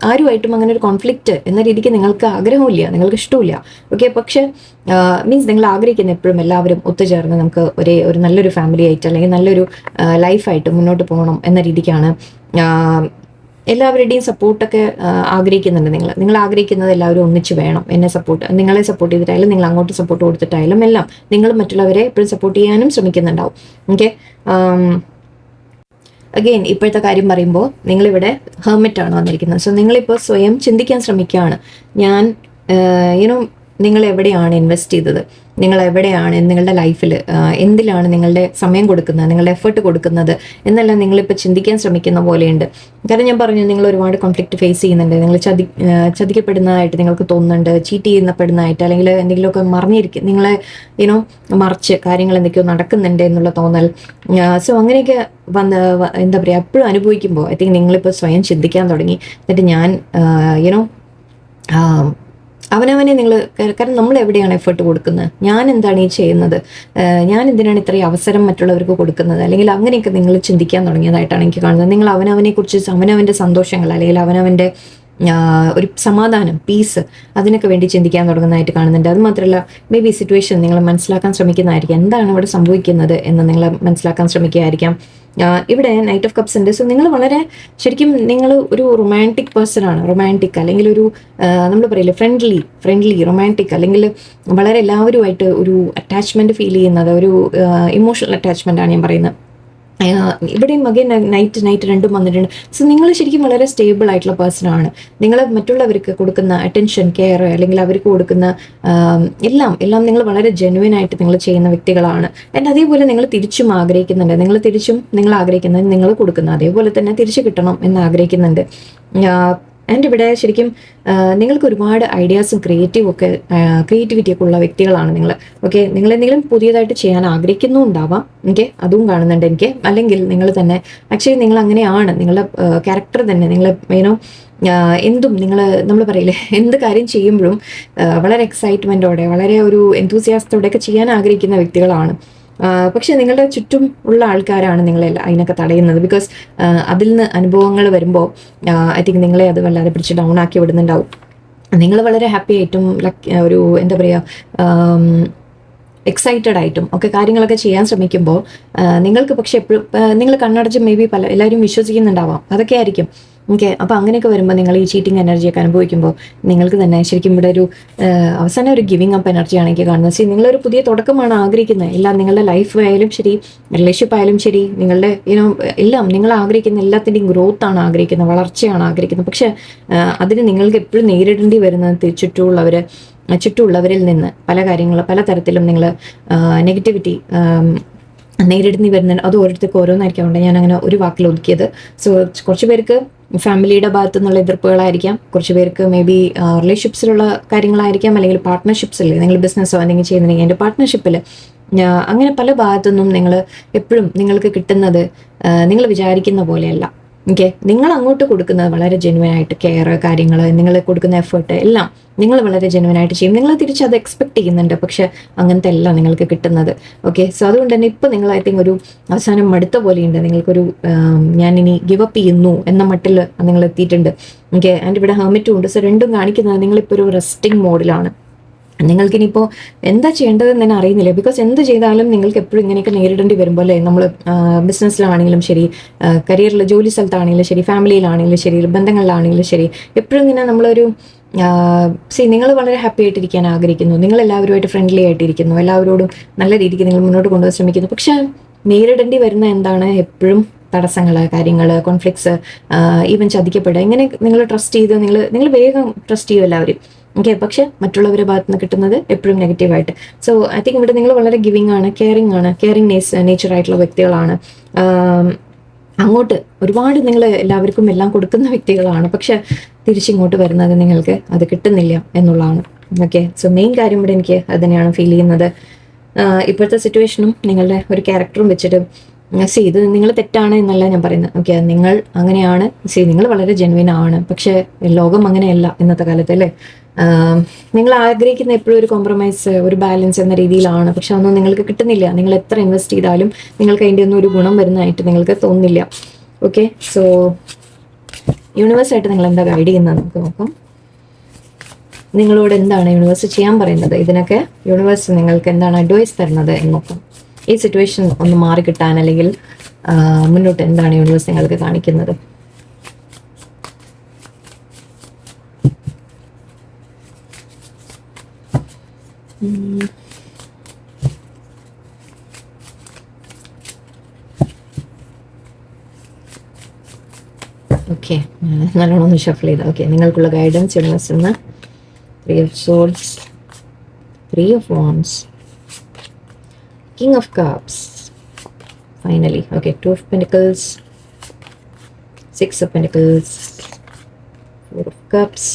ആരുമായിട്ടും അങ്ങനെ ഒരു കോൺഫ്ലിക്റ്റ് എന്ന രീതിക്ക് നിങ്ങൾക്ക് ആഗ്രഹമില്ല, നിങ്ങൾക്ക് ഇഷ്ടമില്ല. ഓക്കെ, പക്ഷെ മീൻസ് നിങ്ങൾ ആഗ്രഹിക്കുന്ന എപ്പോഴും എല്ലാവരും ഒത്തുചേർന്ന് നമുക്ക് ഒരു നല്ലൊരു ഫാമിലി ആയിട്ട്, അല്ലെങ്കിൽ നല്ലൊരു ലൈഫായിട്ട് മുന്നോട്ട് പോകണം എന്ന രീതിക്കാണ്. എല്ലാവരുടെയും സപ്പോർട്ടൊക്കെ ആഗ്രഹിക്കുന്നുണ്ട്. നിങ്ങൾ ആഗ്രഹിക്കുന്നത് എല്ലാവരും ഒന്നിച്ച് വേണം, നിങ്ങളെ സപ്പോർട്ട് ചെയ്തിട്ടായാലും, നിങ്ങൾ അങ്ങോട്ട് സപ്പോർട്ട് കൊടുത്തിട്ടായാലും എല്ലാം നിങ്ങൾ മറ്റുള്ളവരെ എപ്പോഴും സപ്പോർട്ട് ചെയ്യാനും ശ്രമിക്കുന്നുണ്ടാവും. ഓക്കെ, അഗെയിൻ ഇപ്പോഴത്തെ കാര്യം പറയുമ്പോൾ നിങ്ങളിവിടെ ഹെർമിറ്റ് ആണ് വന്നിരിക്കുന്നത്. സോ നിങ്ങളിപ്പോൾ സ്വയം ചിന്തിക്കാൻ ശ്രമിക്കുകയാണ്. ഞാൻ നിങ്ങൾ എവിടെയാണ് ഇൻവെസ്റ്റ് ചെയ്തത്, നിങ്ങൾ എവിടെയാണ് നിങ്ങളുടെ ലൈഫിൽ എന്തിലാണ് നിങ്ങളുടെ സമയം കൊടുക്കുന്നത്, നിങ്ങളുടെ എഫേർട്ട് കൊടുക്കുന്നത് എന്നെല്ലാം നിങ്ങളിപ്പോൾ ചിന്തിക്കാൻ ശ്രമിക്കുന്ന പോലെയുണ്ട്. കാരണം ഞാൻ പറഞ്ഞു, നിങ്ങൾ ഒരുപാട് കോൺഫ്ലിക്റ്റ് ഫേസ് ചെയ്യുന്നുണ്ട്, നിങ്ങൾ ചതിക്കപ്പെടുന്നതായിട്ട് നിങ്ങൾക്ക് തോന്നുന്നുണ്ട്, ചീറ്റ് ചെയ്യപ്പെടുന്നതായിട്ട്, അല്ലെങ്കിൽ എന്തെങ്കിലുമൊക്കെ മറിഞ്ഞിരിക്കും, നിങ്ങളെ മറിച്ച് കാര്യങ്ങൾ എന്തൊക്കെയോ നടക്കുന്നുണ്ട് എന്നുള്ള തോന്നൽ. സോ അങ്ങനെയൊക്കെ എന്താ പറയുക, എപ്പോഴും അനുഭവിക്കുമ്പോൾ ഐ തിങ്ക് നിങ്ങളിപ്പോൾ സ്വയം ചിന്തിക്കാൻ തുടങ്ങി. എന്നിട്ട് ഞാൻ അവനവനെ നിങ്ങൾ, കാരണം നമ്മൾ എവിടെയാണ് എഫേർട്ട് കൊടുക്കുന്നത്, ഞാൻ എന്താണ് ഈ ചെയ്യുന്നത്, ഞാൻ എന്തിനാണ് ഇത്രയും അവസരം മറ്റുള്ളവർക്ക് കൊടുക്കുന്നത്, അല്ലെങ്കിൽ അങ്ങനെയൊക്കെ നിങ്ങൾ ചിന്തിക്കാൻ തുടങ്ങിയതായിട്ടാണ് എനിക്ക് കാണുന്നത്. നിങ്ങൾ അവനവനെ കുറിച്ച്, അവനവൻ്റെ സന്തോഷങ്ങൾ അല്ലെങ്കിൽ അവനവൻ്റെ ഒരു സമാധാനം, പീസ്, അതിനൊക്കെ വേണ്ടി ചിന്തിക്കാൻ തുടങ്ങുന്നതായിട്ട് കാണുന്നുണ്ട്. അത് മാത്രമല്ല, മേ ബി സിറ്റുവേഷൻ നിങ്ങൾ മനസ്സിലാക്കാൻ ശ്രമിക്കുന്നതായിരിക്കും, എന്താണ് ഇവിടെ സംഭവിക്കുന്നത് എന്ന് നിങ്ങൾ മനസ്സിലാക്കാൻ ശ്രമിക്കുകയായിരിക്കാം. ഇവിടെ നൈറ്റ് ഓഫ് കപ്സ് ഉണ്ട്. സോ നിങ്ങൾ വളരെ ശരിക്കും നിങ്ങൾ ഒരു റൊമാൻറ്റിക് പേഴ്സൺ ആണ്, റൊമാൻറ്റിക് അല്ലെങ്കിൽ ഒരു നമ്മൾ പറയില്ലേ ഫ്രണ്ട്ലി റൊമാൻറ്റിക്, അല്ലെങ്കിൽ വളരെ എല്ലാവരുമായിട്ട് ഒരു അറ്റാച്ച്മെൻറ്റ് ഫീൽ ചെയ്യുന്നത്, ഒരു ഇമോഷണൽ അറ്റാച്ച്മെൻ്റ് ആണ് ഞാൻ പറയുന്നത്. ഇവിടെയും അഗൈൻ നൈറ്റ് രണ്ടും വന്നിട്ടുണ്ട്. സോ നിങ്ങൾ ശരിക്കും വളരെ സ്റ്റേബിൾ ആയിട്ടുള്ള പേഴ്സൺ ആണ്. നിങ്ങൾ മറ്റുള്ളവർക്ക് കൊടുക്കുന്ന അറ്റൻഷൻ, കെയർ, അല്ലെങ്കിൽ അവർക്ക് കൊടുക്കുന്ന എല്ലാം നിങ്ങൾ വളരെ ജെന്യുവൻ ആയിട്ട് നിങ്ങൾ ചെയ്യുന്ന വ്യക്തികളാണ്. ആൻഡ് അതേപോലെ നിങ്ങൾ തിരിച്ചും ആഗ്രഹിക്കുന്നുണ്ട്, നിങ്ങൾ ആഗ്രഹിക്കുന്നത് നിങ്ങൾ കൊടുക്കുന്ന അതേപോലെ തന്നെ തിരിച്ചു കിട്ടണം എന്ന് ആഗ്രഹിക്കുന്നുണ്ട്. ആൻഡ് ഇവിടെ ശരിക്കും നിങ്ങൾക്ക് ഒരുപാട് ഐഡിയാസും ക്രിയേറ്റിവിറ്റി ഒക്കെ ഉള്ള വ്യക്തികളാണ് നിങ്ങൾ. ഓക്കെ, നിങ്ങൾ എന്തെങ്കിലും പുതിയതായിട്ട് ചെയ്യാൻ ആഗ്രഹിക്കുന്നുണ്ടാവാം. ഓക്കെ, അതും കാണുന്നുണ്ട് എനിക്ക്. അല്ലെങ്കിൽ നിങ്ങൾ തന്നെ ആക്ച്വലി നിങ്ങൾ അങ്ങനെയാണ്, നിങ്ങളുടെ ക്യാരക്ടർ തന്നെ, നിങ്ങൾ എന്തും നമ്മൾ പറയില്ലേ, എന്ത് കാര്യം ചെയ്യുമ്പോഴും വളരെ എക്സൈറ്റ്മെൻറ്റോടെ, വളരെ ഒരു എന്തൂസിയാസത്തോടെയൊക്കെ ചെയ്യാൻ ആഗ്രഹിക്കുന്ന വ്യക്തികളാണ്. പക്ഷെ നിങ്ങളുടെ ചുറ്റും ഉള്ള ആൾക്കാരാണ് നിങ്ങളെ അതിനൊക്കെ തടയുന്നത്. ബിക്കോസ് അതിൽ നിന്ന് അനുഭവങ്ങൾ വരുമ്പോൾ ഐ തിങ്ക് നിങ്ങളെ അത് വല്ലാതെ പിടിച്ച് ഡൗൺ ആക്കി വിടുന്നുണ്ടാവും. നിങ്ങൾ വളരെ ഹാപ്പി ആയിട്ടും ഒരു എന്താ പറയുക, എക്സൈറ്റഡ് ആയിട്ടും ഒക്കെ കാര്യങ്ങളൊക്കെ ചെയ്യാൻ ശ്രമിക്കുമ്പോൾ നിങ്ങൾക്ക് പക്ഷെ എപ്പോഴും നിങ്ങൾ കണ്ണടച്ച് മേ ബി എല്ലാവരും വിശ്വസിക്കുന്നുണ്ടാവാം, അതൊക്കെ ആയിരിക്കും. ഓക്കെ, അപ്പോൾ അങ്ങനെയൊക്കെ വരുമ്പോൾ നിങ്ങൾ ഈ ചീറ്റിംഗ് എനർജിയൊക്കെ അനുഭവിക്കുമ്പോൾ നിങ്ങൾക്ക് തന്നെ ശരിക്കും ഇവിടെ ഒരു അവസാനം ഒരു ഗിവിങ് അപ്പ് എനർജിയാണ് എനിക്ക് കാണുന്നത്. നിങ്ങളൊരു പുതിയ തുടക്കമാണ് ആഗ്രഹിക്കുന്നത്. എല്ലാം നിങ്ങളുടെ ലൈഫ് ആയാലും ശരി, റിലേഷൻഷിപ്പ് ആയാലും ശരി, നിങ്ങളുടെ എല്ലാം നിങ്ങൾ ആഗ്രഹിക്കുന്ന എല്ലാത്തിൻ്റെയും ഗ്രോത്താണ് ആഗ്രഹിക്കുന്നത്, വളർച്ചയാണ് ആഗ്രഹിക്കുന്നത്. പക്ഷെ അതിന് നിങ്ങൾക്ക് എപ്പോഴും നേരിടേണ്ടി വരുന്നത് ചുറ്റുമുള്ളവരിൽ നിന്ന് പല തരത്തിലും നിങ്ങൾ നെഗറ്റിവിറ്റി നേരിടേണ്ടി വരുന്നുണ്ട്. അത് ഓരോരുത്തർക്ക് ഓരോന്നായിരിക്കാം. ഞാൻ അങ്ങനെ ഒരു വാക്കിൽ ഒതുക്കിയത്. സോ കുറച്ച് പേർക്ക് ഫാമിലിയുടെ ഭാഗത്തു നിന്നുള്ള എതിർപ്പുകളായിരിക്കാം, കുറച്ച് പേർക്ക് മേ ബി റിലേഷൻഷിപ്സിലുള്ള കാര്യങ്ങളായിരിക്കാം, അല്ലെങ്കിൽ പാർട്ട്ണർഷിപ്സിൽ നിങ്ങൾ ബിസിനസ്സോ എന്തെങ്കിലും ചെയ്യുന്നുണ്ടെങ്കിൽ എൻ്റെ പാർട്ട്ണർഷിപ്പിൽ അങ്ങനെ പല ഭാഗത്തുനിന്നും നിങ്ങൾ എപ്പോഴും നിങ്ങൾക്ക് കിട്ടുന്നത് നിങ്ങൾ വിചാരിക്കുന്ന പോലെയല്ല. ഓക്കെ, നിങ്ങൾ അങ്ങോട്ട് കൊടുക്കുന്നത് വളരെ ജെന്യുവനായിട്ട് കെയർ, കാര്യങ്ങൾ, നിങ്ങൾ കൊടുക്കുന്ന എഫേർട്ട് എല്ലാം നിങ്ങൾ വളരെ ജെന്യുവനായിട്ട് ചെയ്യും. നിങ്ങൾ തിരിച്ചത് എക്സ്പെക്ട് ചെയ്യുന്നുണ്ട്, പക്ഷെ അങ്ങനത്തെ അല്ല നിങ്ങൾക്ക് കിട്ടുന്നത്. ഓക്കെ, സോ അതുകൊണ്ട് തന്നെ ഇപ്പോൾ നിങ്ങൾ ഐ തിങ്ക് ഒരു അവസാനം മടുത്ത പോലെയുണ്ട്. നിങ്ങൾക്കൊരു ഞാനിനി ഗിവ് അപ്പ് ചെയ്യുന്നു എന്ന മട്ടിൽ നിങ്ങൾ എത്തിയിട്ടുണ്ട്. ഓക്കെ, ആൻഡ് ഇവിടെ ഹെർമിറ്റും ഉണ്ട്. സോ രണ്ടും കാണിക്കുന്നത് നിങ്ങളിപ്പോൾ ഒരു റെസ്റ്റിംഗ് മോഡിലാണ്. നിങ്ങൾക്കിനിപ്പോൾ എന്താ ചെയ്യേണ്ടതെന്ന് തന്നെ അറിയുന്നില്ല. ബിക്കോസ് എന്ത് ചെയ്താലും നിങ്ങൾക്ക് എപ്പോഴും ഇങ്ങനെയൊക്കെ നേരിടേണ്ടി വരുമ്പോൾ അല്ലേ, നമ്മൾ ബിസിനസ്സിലാണെങ്കിലും ശരി, കരിയറിൽ ജോലി സ്ഥലത്താണെങ്കിലും ശരി, ഫാമിലിയിലാണെങ്കിലും ശരി, ബന്ധങ്ങളിലാണെങ്കിലും ശരി, എപ്പോഴും ഇങ്ങനെ നമ്മളൊരു നിങ്ങൾ വളരെ ഹാപ്പി ആയിട്ടിരിക്കാൻ ആഗ്രഹിക്കുന്നു, നിങ്ങൾ എല്ലാവരുമായിട്ട് ഫ്രണ്ട്ലി ആയിട്ടിരിക്കുന്നു, എല്ലാവരോടും നല്ല രീതിക്ക് നിങ്ങൾ മുന്നോട്ട് കൊണ്ടുപോകാൻ ശ്രമിക്കുന്നു. പക്ഷെ നേരിടേണ്ടി വരുന്ന എന്താണ്, എപ്പോഴും തടസ്സങ്ങൾ, കാര്യങ്ങൾ, കോൺഫ്ലിക്ട്സ്, ഈവൻ ചതിക്കപ്പെടുക. ഇങ്ങനെ നിങ്ങൾ ട്രസ്റ്റ് ചെയ്ത് നിങ്ങൾ വേഗം ട്രസ്റ്റ് ചെയ്യും എല്ലാവരും. ഓക്കെ, പക്ഷെ മറ്റുള്ളവരുടെ ഭാഗത്ത് നിന്ന് കിട്ടുന്നത് എപ്പോഴും നെഗറ്റീവായിട്ട്. സോ ഐ തിങ്ക് ഇവിടെ നിങ്ങൾ വളരെ ഗിവിങ് ആണ്, കെയറിങ് നേച്ചറായിട്ടുള്ള വ്യക്തികളാണ്. അങ്ങോട്ട് ഒരുപാട് നിങ്ങൾ എല്ലാവർക്കും എല്ലാം കൊടുക്കുന്ന വ്യക്തികളാണ്. പക്ഷെ തിരിച്ചിങ്ങോട്ട് വരുന്നത് നിങ്ങൾക്ക് അത് കിട്ടുന്നില്ല എന്നുള്ളതാണ്. ഓക്കെ, സോ മെയിൻ കാര്യം ഇവിടെ എനിക്ക് അത് തന്നെയാണ് ഫീൽ ചെയ്യുന്നത്. ഇപ്പോഴത്തെ സിറ്റുവേഷനും നിങ്ങളുടെ ഒരു ക്യാരക്ടറും വെച്ചിട്ട് ഇത് നിങ്ങൾ തെറ്റാണ് എന്നല്ല ഞാൻ പറയുന്നത്. ഓക്കെ, നിങ്ങൾ അങ്ങനെയാണ്, നിങ്ങൾ വളരെ ജെന്യുവൻ ആണ്. പക്ഷെ ലോകം അങ്ങനെയല്ല ഇന്നത്തെ കാലത്ത് അല്ലേ. നിങ്ങൾ ആഗ്രഹിക്കുന്ന എപ്പോഴും ഒരു കോംപ്രമൈസ്, ഒരു ബാലൻസ് എന്ന രീതിയിലാണ്. പക്ഷെ അതൊന്നും നിങ്ങൾക്ക് കിട്ടുന്നില്ല. നിങ്ങൾ എത്ര ഇൻവെസ്റ്റ് ചെയ്താലും നിങ്ങൾക്ക് അതിൻ്റെ ഒന്നും ഒരു ഗുണം വരുന്നതായിട്ട് നിങ്ങൾക്ക് തോന്നുന്നില്ല. ഓക്കെ, സോ യൂണിവേഴ്സായിട്ട് നിങ്ങൾ എന്താ ഗൈഡ് ചെയ്യുന്നത് നമുക്ക് നോക്കാം. നിങ്ങളോട് എന്താണ് യൂണിവേഴ്സ് ചെയ്യാൻ പറയുന്നത്, ഇതിനൊക്കെ യൂണിവേഴ്സ് നിങ്ങൾക്ക് എന്താണ് അഡ്വൈസ് തരുന്നത് എന്ന് നോക്കാം. ഈ സിറ്റുവേഷൻ ഒന്ന് മാറി കിട്ടാൻ, അല്ലെങ്കിൽ മുന്നോട്ട് എന്താണ് യൂണിവേഴ്സ് നിങ്ങൾക്ക് കാണിക്കുന്നത്. ഓക്കെ, നല്ലോണം ഒന്ന് ഷഫിൾ ചെയ്ത. ഓക്കെ, നിങ്ങൾക്കുള്ള ഗൈഡൻസ് യൂണിവേഴ്സിൽ നിന്ന് 3 of Swords, Three of Wands, King of Cups, finally. Okay, Two of Pentacles, Six of Pentacles, Four of Cups,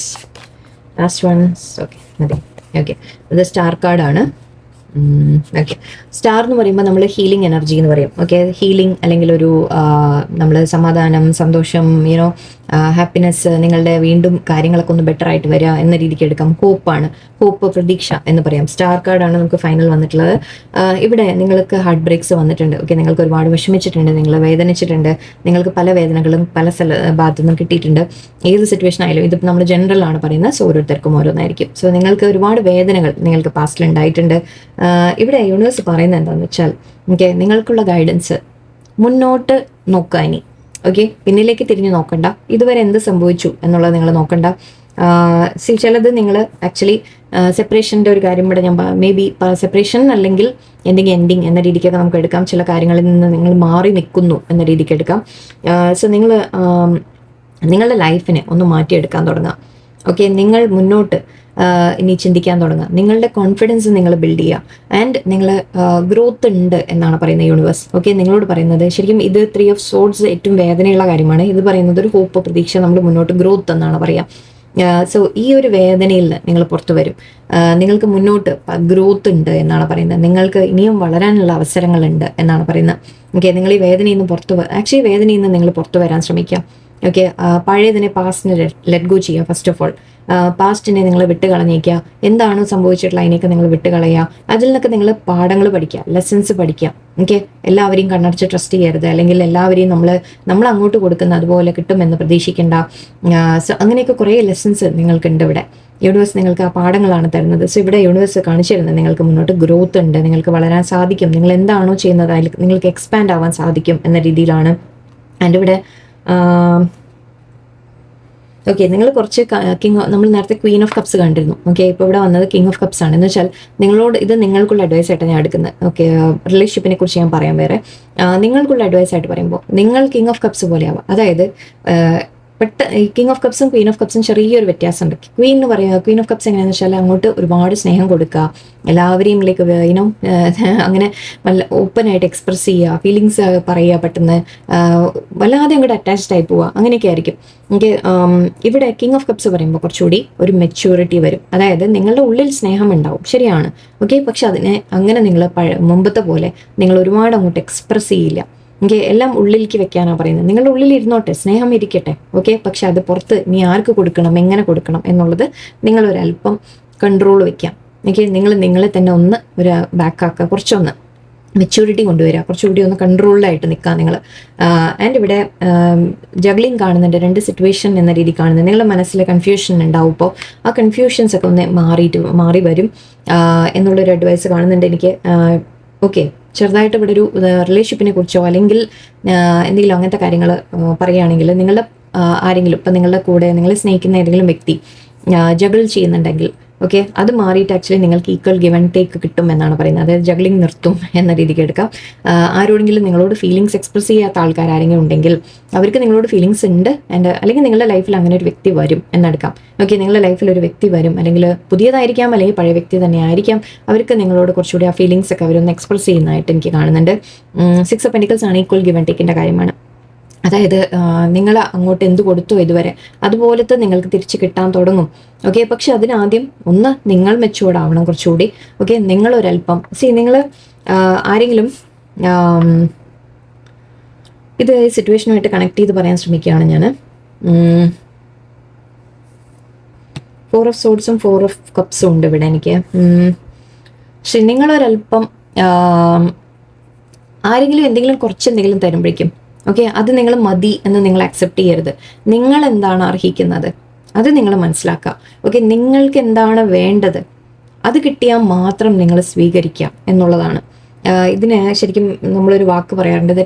last ones. Okay, nothing. Okay, ഇത് സ്റ്റാർ കാർഡാണ്. ഓക്കെ, സ്റ്റാർ എന്ന് പറയുമ്പോൾ നമ്മൾ ഹീലിംഗ് എനർജി എന്ന് പറയും. Okay, healing അല്ലെങ്കിൽ ഒരു നമ്മൾ സമാധാനം, സന്തോഷം, യുനോ ഹാപ്പിനെസ്, നിങ്ങളുടെ വീണ്ടും കാര്യങ്ങളൊക്കെ ഒന്ന് ബെറ്റർ ആയിട്ട് വരിക എന്ന രീതിക്ക് എടുക്കാം. ഹോപ്പാണ്, ഹോപ്പ്, പ്രതീക്ഷ എന്ന് പറയാം. സ്റ്റാർ കാർഡാണ് നമുക്ക് ഫൈനൽ വന്നിട്ടുള്ളത്. ഇവിടെ നിങ്ങൾക്ക് ഹാർട്ട് ബ്രേക്സ് വന്നിട്ടുണ്ട്. ഓക്കെ, നിങ്ങൾക്ക് ഒരുപാട് വിഷമിച്ചിട്ടുണ്ട്, നിങ്ങൾ വേദനിച്ചിട്ടുണ്ട്, നിങ്ങൾക്ക് പല വേദനകളും പല ഭാഗത്തു നിന്നും കിട്ടിയിട്ടുണ്ട്. ഏത് സിറ്റുവേഷൻ ആയാലും ഇതിപ്പോൾ നമ്മൾ ജനറൽ ആണ് പറയുന്നത്, സോ ഓരോരുത്തർക്കും ഓരോന്നായിരിക്കും. സോ നിങ്ങൾക്ക് ഒരുപാട് വേദനകൾ നിങ്ങൾക്ക് പാസ്റ്റിൽ ഉണ്ടായിട്ടുണ്ട്. ഇവിടെ യൂണിവേഴ്സ് പറയുന്നത് എന്താണെന്ന് വെച്ചാൽ, ഓക്കെ, നിങ്ങൾക്കുള്ള ഗൈഡൻസ് മുന്നോട്ട് നോക്കുക. ഇനി ഓക്കെ, പിന്നിലേക്ക് തിരിഞ്ഞു നോക്കണ്ട, ഇതുവരെ എന്ത് സംഭവിച്ചു എന്നുള്ളത് നിങ്ങൾ നോക്കണ്ട. ചിലത് നിങ്ങൾ ആക്ച്വലി സെപ്പറേഷൻ്റെ ഒരു കാര്യം ഇവിടെ ഞാൻ മേ ബി സെപ്പറേഷൻ അല്ലെങ്കിൽ എന്തെങ്കിലും എൻഡിങ് എന്ന രീതിക്കൊക്കെ നമുക്ക് എടുക്കാം. ചില കാര്യങ്ങളിൽ നിന്ന് നിങ്ങൾ മാറി നിൽക്കുന്നു എന്ന രീതിക്ക് എടുക്കാം. സോ നിങ്ങൾ നിങ്ങളുടെ ലൈഫിനെ ഒന്ന് മാറ്റിയെടുക്കാൻ തുടങ്ങാം. ഓക്കെ, നിങ്ങൾ മുന്നോട്ട് ഇനി ചിന്തിക്കാൻ തുടങ്ങുക. നിങ്ങളുടെ കോൺഫിഡൻസ് നിങ്ങൾ ബിൽഡ് ചെയ്യുക. ആൻഡ് നിങ്ങൾ ഗ്രോത്ത് ഉണ്ട് എന്നാണ് പറയുന്നത് യൂണിവേഴ്സ്. ഓക്കെ, നിങ്ങളോട് പറയുന്നത് ശരിക്കും ഇത് ത്രീ ഓഫ് സോഡ്സ് ഏറ്റവും വേദനയുള്ള കാര്യമാണ്. ഇത് പറയുന്നത് ഒരു ഹോപ്പ്, പ്രതീക്ഷ, നമ്മൾ മുന്നോട്ട് ഗ്രോത്ത് എന്നാണ് പറയുക. സോ ഈ ഒരു വേദനയിൽ നിങ്ങൾ പുറത്തു വരും. നിങ്ങൾക്ക് മുന്നോട്ട് ഗ്രോത്ത് ഉണ്ട് എന്നാണ് പറയുന്നത്. നിങ്ങൾക്ക് ഇനിയും വളരാനുള്ള അവസരങ്ങളുണ്ട് എന്നാണ് പറയുന്നത്. ഓക്കെ, നിങ്ങൾ ഈ വേദനയിൽ നിന്ന് ആക്ച്വലി വേദനയിൽ നിന്ന് നിങ്ങൾ പുറത്തു വരാൻ ശ്രമിക്കാം. ഓക്കെ, പഴയതിനെ പാസ്റ്റിനെ ലെറ്റ് ഗോ ചെയ്യുക. ഫസ്റ്റ് ഓഫ് ഓൾ പാസ്റ്റിനെ നിങ്ങൾ വിട്ട് കളഞ്ഞേക്കുക. എന്താണോ സംഭവിച്ചിട്ടുള്ള അതിനെയൊക്കെ നിങ്ങൾ വിട്ട് കളയുക. അതിൽ നിന്നൊക്കെ നിങ്ങൾ പാഠങ്ങൾ പഠിക്കുക, ലെസൺസ് പഠിക്കുക. ഓക്കെ, എല്ലാവരെയും കണ്ണടച്ച് ട്രസ്റ്റ് ചെയ്യരുത്, അല്ലെങ്കിൽ എല്ലാവരെയും നമ്മൾ അങ്ങോട്ട് കൊടുക്കുന്ന അതുപോലെ കിട്ടുമെന്ന് പ്രതീക്ഷിക്കേണ്ട. സോ അങ്ങനെയൊക്കെ കുറേ ലെസൺസ് നിങ്ങൾക്കുണ്ട് ഇവിടെ. യൂണിവേഴ്സ് നിങ്ങൾക്ക് ആ പാഠങ്ങളാണ് തരുന്നത്. സോ ഇവിടെ യൂണിവേഴ്സ് കാണിച്ചു തരുന്നത് നിങ്ങൾക്ക് മുന്നോട്ട് ഗ്രോത്ത് ഉണ്ട്, നിങ്ങൾക്ക് വളരാൻ സാധിക്കും, നിങ്ങൾ എന്താണോ ചെയ്യുന്നത് അതിൽ നിങ്ങൾക്ക് എക്സ്പാൻഡ് ആവാൻ സാധിക്കും എന്ന രീതിയിലാണ്. ആൻഡ് ഇവിടെ ഓക്കെ, നിങ്ങൾ കുറച്ച് നമ്മൾ നേരത്തെ ക്വീൻ ഓഫ് കപ്സ് കണ്ടിരുന്നു. ഓക്കെ, ഇപ്പോൾ ഇവിടെ വന്നത് കിങ് ഓഫ് കപ്സ് ആണ്. എന്ന് വെച്ചാൽ നിങ്ങളോട് ഇത് നിങ്ങൾക്കുള്ള അഡ്വൈസ് ആയിട്ടാണ് ഞാൻ എടുക്കുന്നത്. ഓക്കെ, റിലേഷൻഷിപ്പിനെ കുറിച്ച് ഞാൻ പറയാം വേറെ. നിങ്ങൾക്കുള്ള അഡ്വൈസ് ആയിട്ട് പറയുമ്പോൾ നിങ്ങൾ കിങ് ഓഫ് കപ്സ് പോലെയാവാം. അതായത് ഈ കിങ് ഓഫ് കപ്സും ക്വീൻ ഓഫ് കപ്സും ചെറിയൊരു വ്യത്യാസമുണ്ട്. ക്വീൻ എന്ന് പറയുക, ക്വീൻ ഓഫ് കപ്സ് എങ്ങനെയാണെന്ന് വെച്ചാൽ അങ്ങോട്ട് ഒരുപാട് സ്നേഹം കൊടുക്കുക, എല്ലാവരെയും അങ്ങനെ നല്ല ഓപ്പണായിട്ട് എക്സ്പ്രസ് ചെയ്യുക, ഫീലിങ്സ് പറയുക, പെട്ടെന്ന് വല്ലാതെ അങ്ങോട്ട് അറ്റാച്ച്ഡ് ആയി പോവുക, അങ്ങനെയൊക്കെ ആയിരിക്കും. എനിക്ക് ഇവിടെ കിങ് ഓഫ് കപ്സ് പറയുമ്പോൾ കുറച്ചുകൂടി ഒരു മെച്യൂരിറ്റി വരും. അതായത് നിങ്ങളുടെ ഉള്ളിൽ സ്നേഹം ഉണ്ടാവും, ശരിയാണ്. ഓക്കെ, പക്ഷെ അതിനെ അങ്ങനെ നിങ്ങൾ മുമ്പത്തെ പോലെ നിങ്ങൾ ഒരുപാട് അങ്ങോട്ട് എക്സ്പ്രസ് ചെയ്യില്ല. ഓക്കെ, എല്ലാം ഉള്ളിലേക്ക് വെക്കാനാണ് പറയുന്നത്. നിങ്ങളുടെ ഉള്ളിൽ ഇരുന്നോട്ടെ, സ്നേഹം ഇരിക്കട്ടെ. ഓക്കെ, പക്ഷെ അത് പുറത്ത് ഇനി ആർക്ക് കൊടുക്കണം, എങ്ങനെ കൊടുക്കണം എന്നുള്ളത് നിങ്ങളൊരല്പം കൺട്രോൾ വെക്കാം. ഓക്കെ, നിങ്ങളെ തന്നെ ഒന്ന് ഒരു ബാക്കാക്കുക, കുറച്ചൊന്ന് മെച്യൂരിറ്റി കൊണ്ടുവരിക, കുറച്ചുകൂടി ഒന്ന് കൺട്രോൾഡായിട്ട് നിൽക്കുക നിങ്ങൾ. ആൻഡ് ഇവിടെ ജഗ്ലിങ് കാണുന്നുണ്ട്, രണ്ട് സിറ്റുവേഷൻ എന്ന രീതി കാണുന്നുണ്ട്. നിങ്ങളുടെ മനസ്സിൽ കൺഫ്യൂഷൻ ഉണ്ടാവും. ഇപ്പോൾ ആ കൺഫ്യൂഷൻസ് ഒക്കെ ഒന്ന് മാറി വരും എന്നുള്ളൊരു അഡ്വൈസ് കാണുന്നുണ്ട് എനിക്ക്. ഓക്കെ, ചെറുതായിട്ട് ഇവിടെ ഒരു റിലേഷൻഷിപ്പിനെ കുറിച്ചോ അല്ലെങ്കിൽ എന്തെങ്കിലും അങ്ങനത്തെ കാര്യങ്ങൾ പറയുകയാണെങ്കിൽ നിങ്ങളുടെ ആരെങ്കിലും ഇപ്പം നിങ്ങളുടെ കൂടെ നിങ്ങളെ സ്നേഹിക്കുന്ന ഏതെങ്കിലും വ്യക്തി ജഗിൾ ചെയ്യുന്നുണ്ടെങ്കിൽ ഓക്കെ, അത് മാറിയിട്ട് ആക്ച്വലി നിങ്ങൾക്ക് ഈക്വൽ ഗിവ് ആൻഡ് ടേക്ക് കിട്ടും എന്നാണ് പറയുന്നത്. അതായത് ജഗ്ലിംഗ് നിർത്തും എന്ന രീതിക്ക് എടുക്കാം. ആരോടെങ്കിലും നിങ്ങളോട് ഫീലിങ്സ് എക്സ്പ്രസ് ചെയ്യാത്ത ആൾക്കാർ ആരെങ്കിലും ഉണ്ടെങ്കിൽ അവർക്ക് നിങ്ങളോട് ഫീലിങ്സ് ഉണ്ട് അല്ലെങ്കിൽ നിങ്ങളുടെ ലൈഫിൽ അങ്ങനെ ഒരു വ്യക്തി വരും എന്നെടുക്കാം. ഓക്കെ, നിങ്ങളുടെ ലൈഫിൽ ഒരു വ്യക്തി വരും, അല്ലെങ്കിൽ പുതിയതായിരിക്കാം അല്ലെങ്കിൽ പഴയ വ്യക്തി തന്നെ ആയിരിക്കാം. അവർക്ക് നിങ്ങളോട് കുറച്ചുകൂടി ആ ഫീലിങ്സ് ഒക്കെ അവരൊന്ന് എക്സ്പ്രസ് ചെയ്യുന്നതായിട്ട് എനിക്ക് കാണുന്നുണ്ട്. 6 ഓഫ് പെന്റിക്കിൾസ് ആണ് ഈക്വൽ ഗിവ് ആൻഡ് ടേക്കിൻ്റെ കാര്യമാണ്. അതായത് നിങ്ങൾ അങ്ങോട്ട് എന്ത് കൊടുത്തോ ഇതുവരെ അതുപോലത്തെ നിങ്ങൾക്ക് തിരിച്ച് കിട്ടാൻ തുടങ്ങും. ഓക്കെ, പക്ഷെ അതിനാദ്യം ഒന്ന് നിങ്ങൾ മെച്ചുവേർഡ് ആവണം കുറച്ചുകൂടി. ഓക്കെ, നിങ്ങളൊരല്പം നിങ്ങൾ ആരെങ്കിലും ഇത് സിറ്റുവേഷനുമായിട്ട് കണക്ട് ചെയ്ത് പറയാൻ ശ്രമിക്കുകയാണ് ഞാൻ. 4 ഓഫ് സോഡ്സും 4 ഓഫ് കപ്സും ഉണ്ട് ഇവിടെ എനിക്ക്. പക്ഷെ നിങ്ങളൊരല്പം ആരെങ്കിലും എന്തെങ്കിലും തരുമ്പോഴേക്കും ഓക്കെ, അത് നിങ്ങൾ മതി എന്ന് നിങ്ങൾ അക്സെപ്റ്റ് ചെയ്യരുത്. നിങ്ങൾ എന്താണ് അർഹിക്കുന്നത് അത് നിങ്ങൾ മനസ്സിലാക്കുക. ഓക്കെ, നിങ്ങൾക്ക് എന്താണ് വേണ്ടത് അത് കിട്ടിയാൽ മാത്രം നിങ്ങൾ സ്വീകരിക്കുക എന്നുള്ളതാണ്. ഇതിന് ശരിക്കും നമ്മളൊരു വാക്ക് പറയാറുണ്ട്,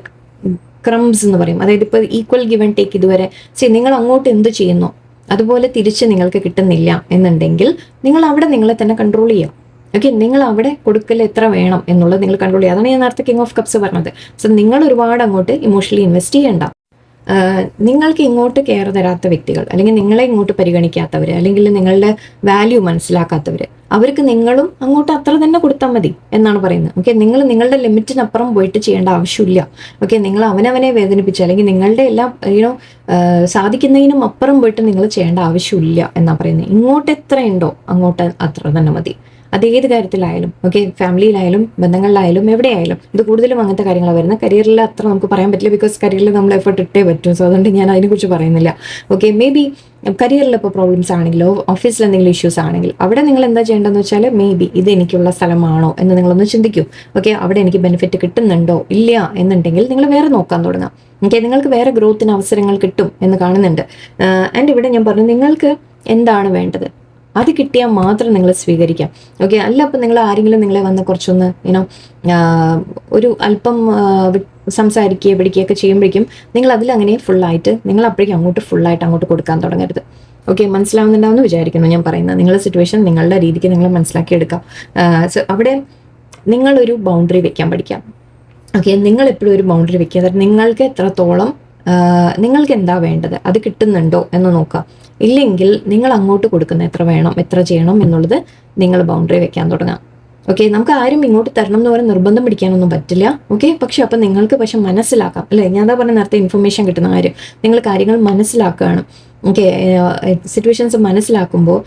ക്രംസ് എന്ന് പറയും. അതായത് ഇപ്പോൾ ഈക്വൽ ഗിവ് ആൻഡ് ടേക്ക് ഇതുവരെ നിങ്ങൾ അങ്ങോട്ട് എന്ത് ചെയ്യുന്നോ അതുപോലെ തിരിച്ച് നിങ്ങൾക്ക് കിട്ടുന്നില്ല എന്നുണ്ടെങ്കിൽ നിങ്ങൾ അവിടെ നിങ്ങളെ തന്നെ കൺട്രോൾ ചെയ്യുക. ഓക്കെ, നിങ്ങൾ അവിടെ കൊടുക്കൽ എത്ര വേണം എന്നുള്ളത് നിങ്ങൾ കൺട്രോൾ ചെയ്യുക. അതാണ് ഞാൻ നേരത്തെ കിങ് ഓഫ് കപ്സ് പറഞ്ഞത്. സോ നിങ്ങൾ ഒരുപാട് അങ്ങോട്ട് ഇമോഷണലി ഇൻവെസ്റ്റ് ചെയ്യണ്ട. നിങ്ങൾക്ക് ഇങ്ങോട്ട് കെയർ തരാത്ത വ്യക്തികൾ, അല്ലെങ്കിൽ നിങ്ങളെ ഇങ്ങോട്ട് പരിഗണിക്കാത്തവർ, അല്ലെങ്കിൽ നിങ്ങളുടെ വാല്യൂ മനസ്സിലാക്കാത്തവർ, അവർക്ക് നിങ്ങളും അങ്ങോട്ട് അത്ര തന്നെ കൊടുത്താൽ മതി എന്നാണ് പറയുന്നത്. ഓക്കെ, നിങ്ങൾ നിങ്ങളുടെ ലിമിറ്റിനപ്പുറം പോയിട്ട് ചെയ്യേണ്ട ആവശ്യമില്ല. ഓക്കെ, നിങ്ങൾ അവനവനെ വേദനിപ്പിച്ച് അല്ലെങ്കിൽ നിങ്ങളുടെ എല്ലാം സാധിക്കുന്നതിനും അപ്പുറം പോയിട്ട് നിങ്ങൾ ചെയ്യേണ്ട ആവശ്യമില്ല എന്നാണ് പറയുന്നത്. ഇങ്ങോട്ട് എത്രയുണ്ടോ അങ്ങോട്ട് അത്ര തന്നെ മതി. അത് ഏത് കാര്യത്തിലായാലും, ഓക്കെ, ഫാമിലിയിലായാലും ബന്ധങ്ങളിലായാലും എവിടെയായാലും. ഇത് കൂടുതലും അങ്ങനത്തെ കാര്യങ്ങളാണ് വരുന്നത്. കരിയറിൽ അത്ര നമുക്ക് പറയാൻ പറ്റില്ല, ബിക്കോസ് കരിയറിൽ നമ്മൾ എഫർട്ട് ഇട്ടേ പറ്റും. സോ അതുകൊണ്ട് ഞാൻ അതിനെക്കുറിച്ച് പറയുന്നില്ല. ഓക്കെ, മേ ബി കരിയറിൽ ഇപ്പോൾ പ്രോബ്ലംസ് ആണെങ്കിലോ ഓഫീസിൽ എന്തെങ്കിലും ഇഷ്യൂസ് ആണെങ്കിൽ അവിടെ നിങ്ങൾ എന്താ ചെയ്യേണ്ടതെന്ന് വെച്ചാൽ, മേ ബി ഇത് എനിക്കുള്ള സ്ഥലമാണോ എന്ന് നിങ്ങളൊന്ന് ചിന്തിക്കൂ. ഓക്കെ, അവിടെ എനിക്ക് ബെനിഫിറ്റ് കിട്ടുന്നുണ്ടോ ഇല്ല എന്നുണ്ടെങ്കിൽ നിങ്ങൾ വേറെ നോക്കാൻ തുടങ്ങാം. ഓക്കെ, നിങ്ങൾക്ക് വേറെ ഗ്രോത്തിന് അവസരങ്ങൾ കിട്ടും എന്ന് കാണുന്നുണ്ട്. ആൻഡ് ഇവിടെ ഞാൻ പറഞ്ഞു, നിങ്ങൾക്ക് എന്താണ് വേണ്ടത് അത് കിട്ടിയാൽ മാത്രം നിങ്ങൾ സ്വീകരിക്കാം. ഓക്കെ, അല്ല അപ്പം നിങ്ങൾ ആരെങ്കിലും നിങ്ങളെ വന്ന് കുറച്ചൊന്ന് ഒരു അല്പം സംസാരിക്കുകയോ പിടിക്കുകയൊക്കെ ചെയ്യുമ്പോഴേക്കും നിങ്ങൾ അതിലങ്ങനെ ഫുള്ളായിട്ട് നിങ്ങൾ അപ്പോഴേക്കും ഫുള്ളായിട്ട് അങ്ങോട്ട് കൊടുക്കാൻ തുടങ്ങരുത്. ഓക്കെ, മനസ്സിലാവുന്നുണ്ടാവുമെന്ന് വിചാരിക്കുന്നു ഞാൻ പറയുന്നത്. നിങ്ങളുടെ സിറ്റുവേഷൻ നിങ്ങളുടെ രീതിക്ക് നിങ്ങൾ മനസ്സിലാക്കിയെടുക്കാം. സോ അവിടെ നിങ്ങളൊരു ബൗണ്ടറി വെക്കാൻ പഠിക്കാം. ഓക്കെ, നിങ്ങൾ എപ്പോഴും ഒരു ബൗണ്ടറി വെക്കുക. അതായത് നിങ്ങൾക്ക് എത്രത്തോളം നിങ്ങൾക്ക് എന്താ വേണ്ടത് അത് കിട്ടുന്നുണ്ടോ എന്ന് നോക്കാം. ഇല്ലെങ്കിൽ നിങ്ങൾ അങ്ങോട്ട് കൊടുക്കുന്ന എത്ര വേണം, എത്ര ചെയ്യണം എന്നുള്ളത് നിങ്ങൾ ബൗണ്ടറി വെക്കാൻ തുടങ്ങാം. ഓക്കെ, നമുക്ക് ആരും ഇങ്ങോട്ട് തരണം എന്ന് പറഞ്ഞാൽ നിർബന്ധം പിടിക്കാനൊന്നും പറ്റില്ല. ഓക്കെ, പക്ഷെ അപ്പം നിങ്ങൾക്ക് മനസ്സിലാക്കാം അല്ലേ? ഞാൻ എന്താ പറഞ്ഞ നേരത്തെ ഇൻഫർമേഷൻ കിട്ടുന്ന കാര്യം, നിങ്ങൾ കാര്യങ്ങൾ മനസ്സിലാക്കുകയാണ്. ഓക്കെ, സിറ്റുവേഷൻസ് മനസ്സിലാക്കുമ്പോൾ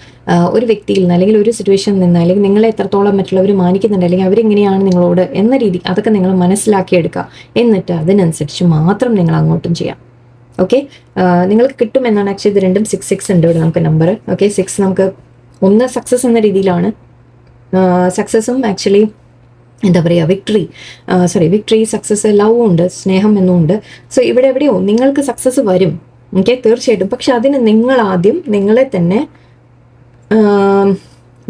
ഒരു വ്യക്തിയിൽ നിന്ന് അല്ലെങ്കിൽ ഒരു സിറ്റുവേഷനിൽ നിന്ന് അല്ലെങ്കിൽ നിങ്ങളെ എത്രത്തോളം മറ്റുള്ളവർ മാനിക്കുന്നുണ്ട് അല്ലെങ്കിൽ അവരെങ്ങനെയാണ് നിങ്ങളോട് എന്ന രീതി അതൊക്കെ നിങ്ങൾ മനസ്സിലാക്കിയെടുക്കുക. എന്നിട്ട് അതിനനുസരിച്ച് മാത്രം നിങ്ങൾ അങ്ങോട്ടും ചെയ്യാം. ഓക്കെ, നിങ്ങൾക്ക് കിട്ടുമെന്നാണ് ആക്ച്വലി ഇത് രണ്ടും 6 ഉണ്ട് ഇവിടെ നമുക്ക് നമ്പർ. ഓക്കെ, 6 നമുക്ക് ഒന്ന് സക്സസ് എന്ന രീതിയിലാണ്. സക്സസും ആക്ച്വലി എന്താ പറയുക, വിക്ടറി, സക്സസ്, ലവ് ഉണ്ട്, സ്നേഹം എന്നുണ്ട്. സോ ഇവിടെ എവിടെയോ നിങ്ങൾക്ക് സക്സസ് വരും. ഓക്കെ, തീർച്ചയായിട്ടും. പക്ഷെ അതിന് നിങ്ങൾ ആദ്യം നിങ്ങളെ തന്നെ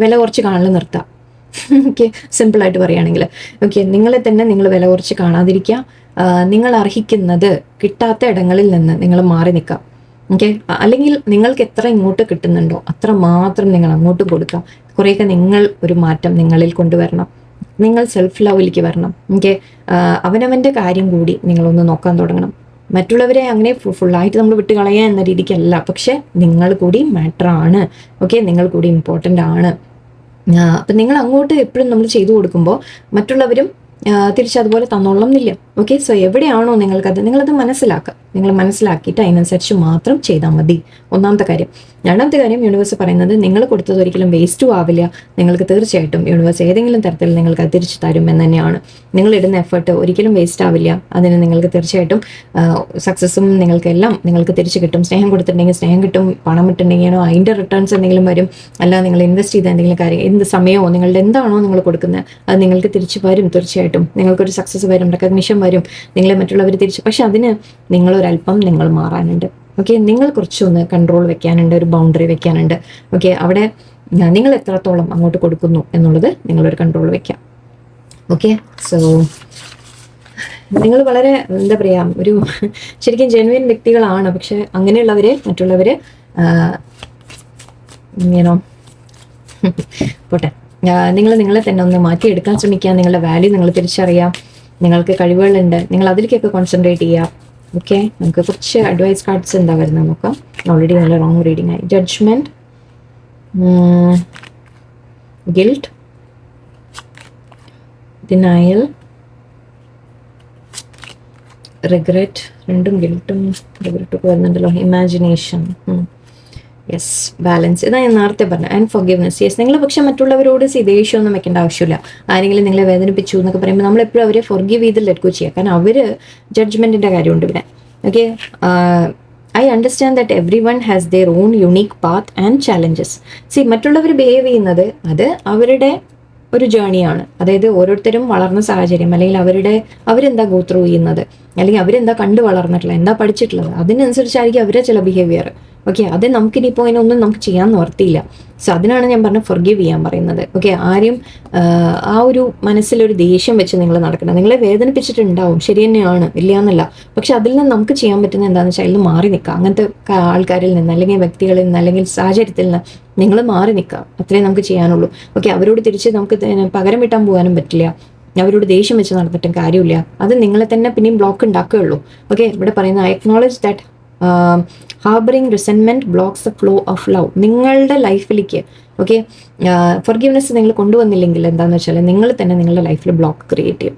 വില കുറച്ച് കാണൽ നിർത്താം. ഓക്കെ, സിമ്പിളായിട്ട് പറയുകയാണെങ്കിൽ ഓക്കെ, നിങ്ങളെ തന്നെ നിങ്ങൾ വില കുറച്ച് കാണാതിരിക്കുക. നിങ്ങൾ അർഹിക്കുന്നത് കിട്ടാത്ത ഇടങ്ങളിൽ നിന്ന് നിങ്ങൾ മാറി നിൽക്കാം. ഓക്കെ, അല്ലെങ്കിൽ നിങ്ങൾക്ക് എത്ര ഇങ്ങോട്ട് കിട്ടുന്നുണ്ടോ അത്ര മാത്രം നിങ്ങൾ അങ്ങോട്ട് കൊടുക്കാം. കുറേയൊക്കെ നിങ്ങൾ ഒരു മാറ്റം നിങ്ങളിൽ കൊണ്ടുവരണം. നിങ്ങൾ സെൽഫ് ലവിലേക്ക് വരണം. ഓക്കെ, അവനവൻ്റെ കാര്യം കൂടി നിങ്ങളൊന്ന് നോക്കാൻ തുടങ്ങണം. മറ്റുള്ളവരെ അങ്ങനെ ഫുള്ളായിട്ട് നമ്മൾ വിട്ട് കളയുക എന്ന രീതിക്കല്ല, പക്ഷെ നിങ്ങൾ കൂടി മാറ്റർ ആണ്. ഓക്കെ, നിങ്ങൾ കൂടി ഇമ്പോർട്ടൻ്റ് ആണ്. അപ്പം നിങ്ങൾ അങ്ങോട്ട് എപ്പോഴും നമ്മൾ ചെയ്തു കൊടുക്കുമ്പോൾ മറ്റുള്ളവരും തിരിച്ചതുപോലെ തന്നോളം എന്നില്ല. ഓക്കെ, സോ എവിടെയാണോ നിങ്ങളത് മനസ്സിലാക്കുക. നിങ്ങൾ മനസ്സിലാക്കിയിട്ട് അതിനനുസരിച്ച് മാത്രം ചെയ്താൽ മതി. ഒന്നാമത്തെ കാര്യം. രണ്ടാമത്തെ കാര്യം, യൂണിവേഴ്സ് പറയുന്നത് നിങ്ങൾ കൊടുത്തത് ഒരിക്കലും വേസ്റ്റും ആവില്ല. നിങ്ങൾക്ക് തീർച്ചയായിട്ടും യൂണിവേഴ്സ് ഏതെങ്കിലും തരത്തിൽ നിങ്ങൾക്ക് അത് തിരിച്ചു തരും എന്ന് തന്നെയാണ്. നിങ്ങളിടുന്ന എഫേർട്ട് ഒരിക്കലും വേസ്റ്റ് ആവില്ല. അതിന് നിങ്ങൾക്ക് തീർച്ചയായിട്ടും സക്സസ്സും നിങ്ങൾക്കെല്ലാം നിങ്ങൾക്ക് തിരിച്ചു കിട്ടും. സ്നേഹം കൊടുത്തിട്ടുണ്ടെങ്കിൽ സ്നേഹം കിട്ടും, പണം ഇട്ടുണ്ടെങ്കിൽ അതിൻ്റെ റിട്ടേൺസ് എന്തെങ്കിലും വരും. അല്ല, നിങ്ങൾ ഇൻവെസ്റ്റ് ചെയ്ത എന്തെങ്കിലും കാര്യം, എന്ത് സമയമോ നിങ്ങളുടെ എന്താണോ നിങ്ങൾ കൊടുക്കുന്നത് അത് നിങ്ങൾക്ക് തിരിച്ചു വരും. തീർച്ചയായിട്ടും നിങ്ങൾക്കൊരു സക്സസ് വരും, റെക്കഗ്നിഷൻ വരും, നിങ്ങളെ മറ്റുള്ളവർ തിരിച്ചു. പക്ഷെ അതിന് നിങ്ങളൊരല്പം നിങ്ങൾ മാറാനുണ്ട്. ഓക്കെ, നിങ്ങൾ കുറച്ചൊന്ന് കൺട്രോൾ വെക്കാനുണ്ട്, ഒരു ബൗണ്ടറി വെക്കാനുണ്ട്. ഓക്കെ, അവിടെ നിങ്ങൾ എത്രത്തോളം അങ്ങോട്ട് കൊടുക്കുന്നു എന്നുള്ളത് നിങ്ങളൊരു കൺട്രോൾ വെക്കാം. ഓക്കെ, സോ നിങ്ങൾ വളരെ എന്താ പറയുക, ഒരു ശരിക്കും ജെനുവിൻ വ്യക്തികളാണ്. പക്ഷെ അങ്ങനെയുള്ളവരെ മറ്റുള്ളവർ പോട്ടെ, നിങ്ങൾ നിങ്ങളെ തന്നെ ഒന്ന് മാറ്റിയെടുക്കാൻ ശ്രമിക്കുക. നിങ്ങളുടെ വാല്യൂ നിങ്ങൾ തിരിച്ചറിയാം. നിങ്ങൾക്ക് കഴിവുകളുണ്ട്, നിങ്ങൾ അതിലേക്കൊക്കെ കോൺസെൻട്രേറ്റ് ചെയ്യുക. ഓക്കെ, നമുക്ക് കുറച്ച് അഡ്വൈസ് കാർഡ്സ് എന്താ വരുന്നത് നോക്കാം. ഓൾറെഡി നല്ല റോങ് റീഡിംഗ് ആയി. Judgement, guilt, denial, regret. രണ്ടും ഗിൽട്ടും റിഗ്രറ്റും വരുന്നുണ്ടല്ലോ. Imagination, yes, balance. ഇതാ ഞാൻ നേരത്തെ പറഞ്ഞു. And forgiveness. യെസ്, നിങ്ങൾ പക്ഷെ മറ്റുള്ളവരോട് ദേഷ്യമൊന്നും വെക്കേണ്ട ആവശ്യമില്ല. ആരെങ്കിലും നിങ്ങളെ വേദനിപ്പിച്ചു എന്നൊക്കെ പറയുമ്പോൾ നമ്മളെപ്പോഴും അവരെ ഫോർഗിവ് ചെയ്ത് ലെറ്റ് ഗോ ചെയ്യുക. കാരണം അവർ ജഡ്ജ്മെൻറ്റിൻ്റെ കാര്യമുണ്ട് ഇവിടെ. Okay, I understand that every one has their own unique path and challenges. മറ്റുള്ളവർ ബിഹേവ് ചെയ്യുന്നത് അത് അവരുടെ ഒരു ജേണിയാണ്. അതായത് ഓരോരുത്തരും വളർന്ന സാഹചര്യം, അല്ലെങ്കിൽ അവരെന്താ ഗോ ത്രൂ ചെയ്യുന്നത്, അല്ലെങ്കിൽ അവരെന്താ കണ്ടു വളർന്നിട്ടുള്ളത്, എന്താ പഠിച്ചിട്ടുള്ളത്, അതിനനുസരിച്ചായിരിക്കും അവരെ ചില ബിഹേവിയർ. ഓക്കെ, അത് നമുക്കിനിപ്പോൾ അതിനൊന്നും നമുക്ക് ചെയ്യാൻ നിവർത്തിയില്ല. സോ അതിനാണ് ഞാൻ പറഞ്ഞ ഫോർഗിവ് ചെയ്യാൻ പറയുന്നത്. ഓക്കെ, ആരെയും ആ ഒരു മനസ്സിലൊരു ദേഷ്യം വെച്ച് നിങ്ങൾ നടക്കണം. നിങ്ങളെ വേദനിപ്പിച്ചിട്ടുണ്ടാവും, ശരി തന്നെയാണ്, ഇല്ല എന്നല്ല. പക്ഷെ അതിൽ നിന്ന് നമുക്ക് ചെയ്യാൻ പറ്റുന്ന എന്താണെന്ന് വെച്ചാൽ അതിൽ മാറി നിൽക്കുക. അങ്ങനത്തെ ആൾക്കാരിൽ നിന്ന്, അല്ലെങ്കിൽ വ്യക്തികളിൽ നിന്ന്, അല്ലെങ്കിൽ സാഹചര്യത്തിൽ നിന്ന് നിങ്ങൾ മാറി നിൽക്കുക. അത്രേ നമുക്ക് ചെയ്യാനുള്ളൂ. ഓക്കെ, അവരോട് തിരിച്ച് നമുക്ക് പകരം വിട്ടാൻ പോകാനും പറ്റില്ല. അവരോട് ദേഷ്യം വെച്ച് നടന്നിട്ടും കാര്യമില്ല. അത് നിങ്ങളെ തന്നെ പിന്നെയും ബ്ലോക്ക് ഉണ്ടാക്കുകയുള്ളൂ. ഓക്കെ, ഇവിടെ പറയുന്നത് I acknowledge that harbouring resentment blocks the flow of love. നിങ്ങളുടെ ലൈഫിലേക്ക് ഓക്കെ ഫോർഗിവ്നെസ് നിങ്ങൾ കൊണ്ടുവന്നില്ലെങ്കിൽ എന്താണെന്ന് വെച്ചാൽ നിങ്ങൾ തന്നെ നിങ്ങളുടെ ലൈഫിൽ ബ്ലോക്ക് ക്രിയേറ്റ് ചെയ്യും.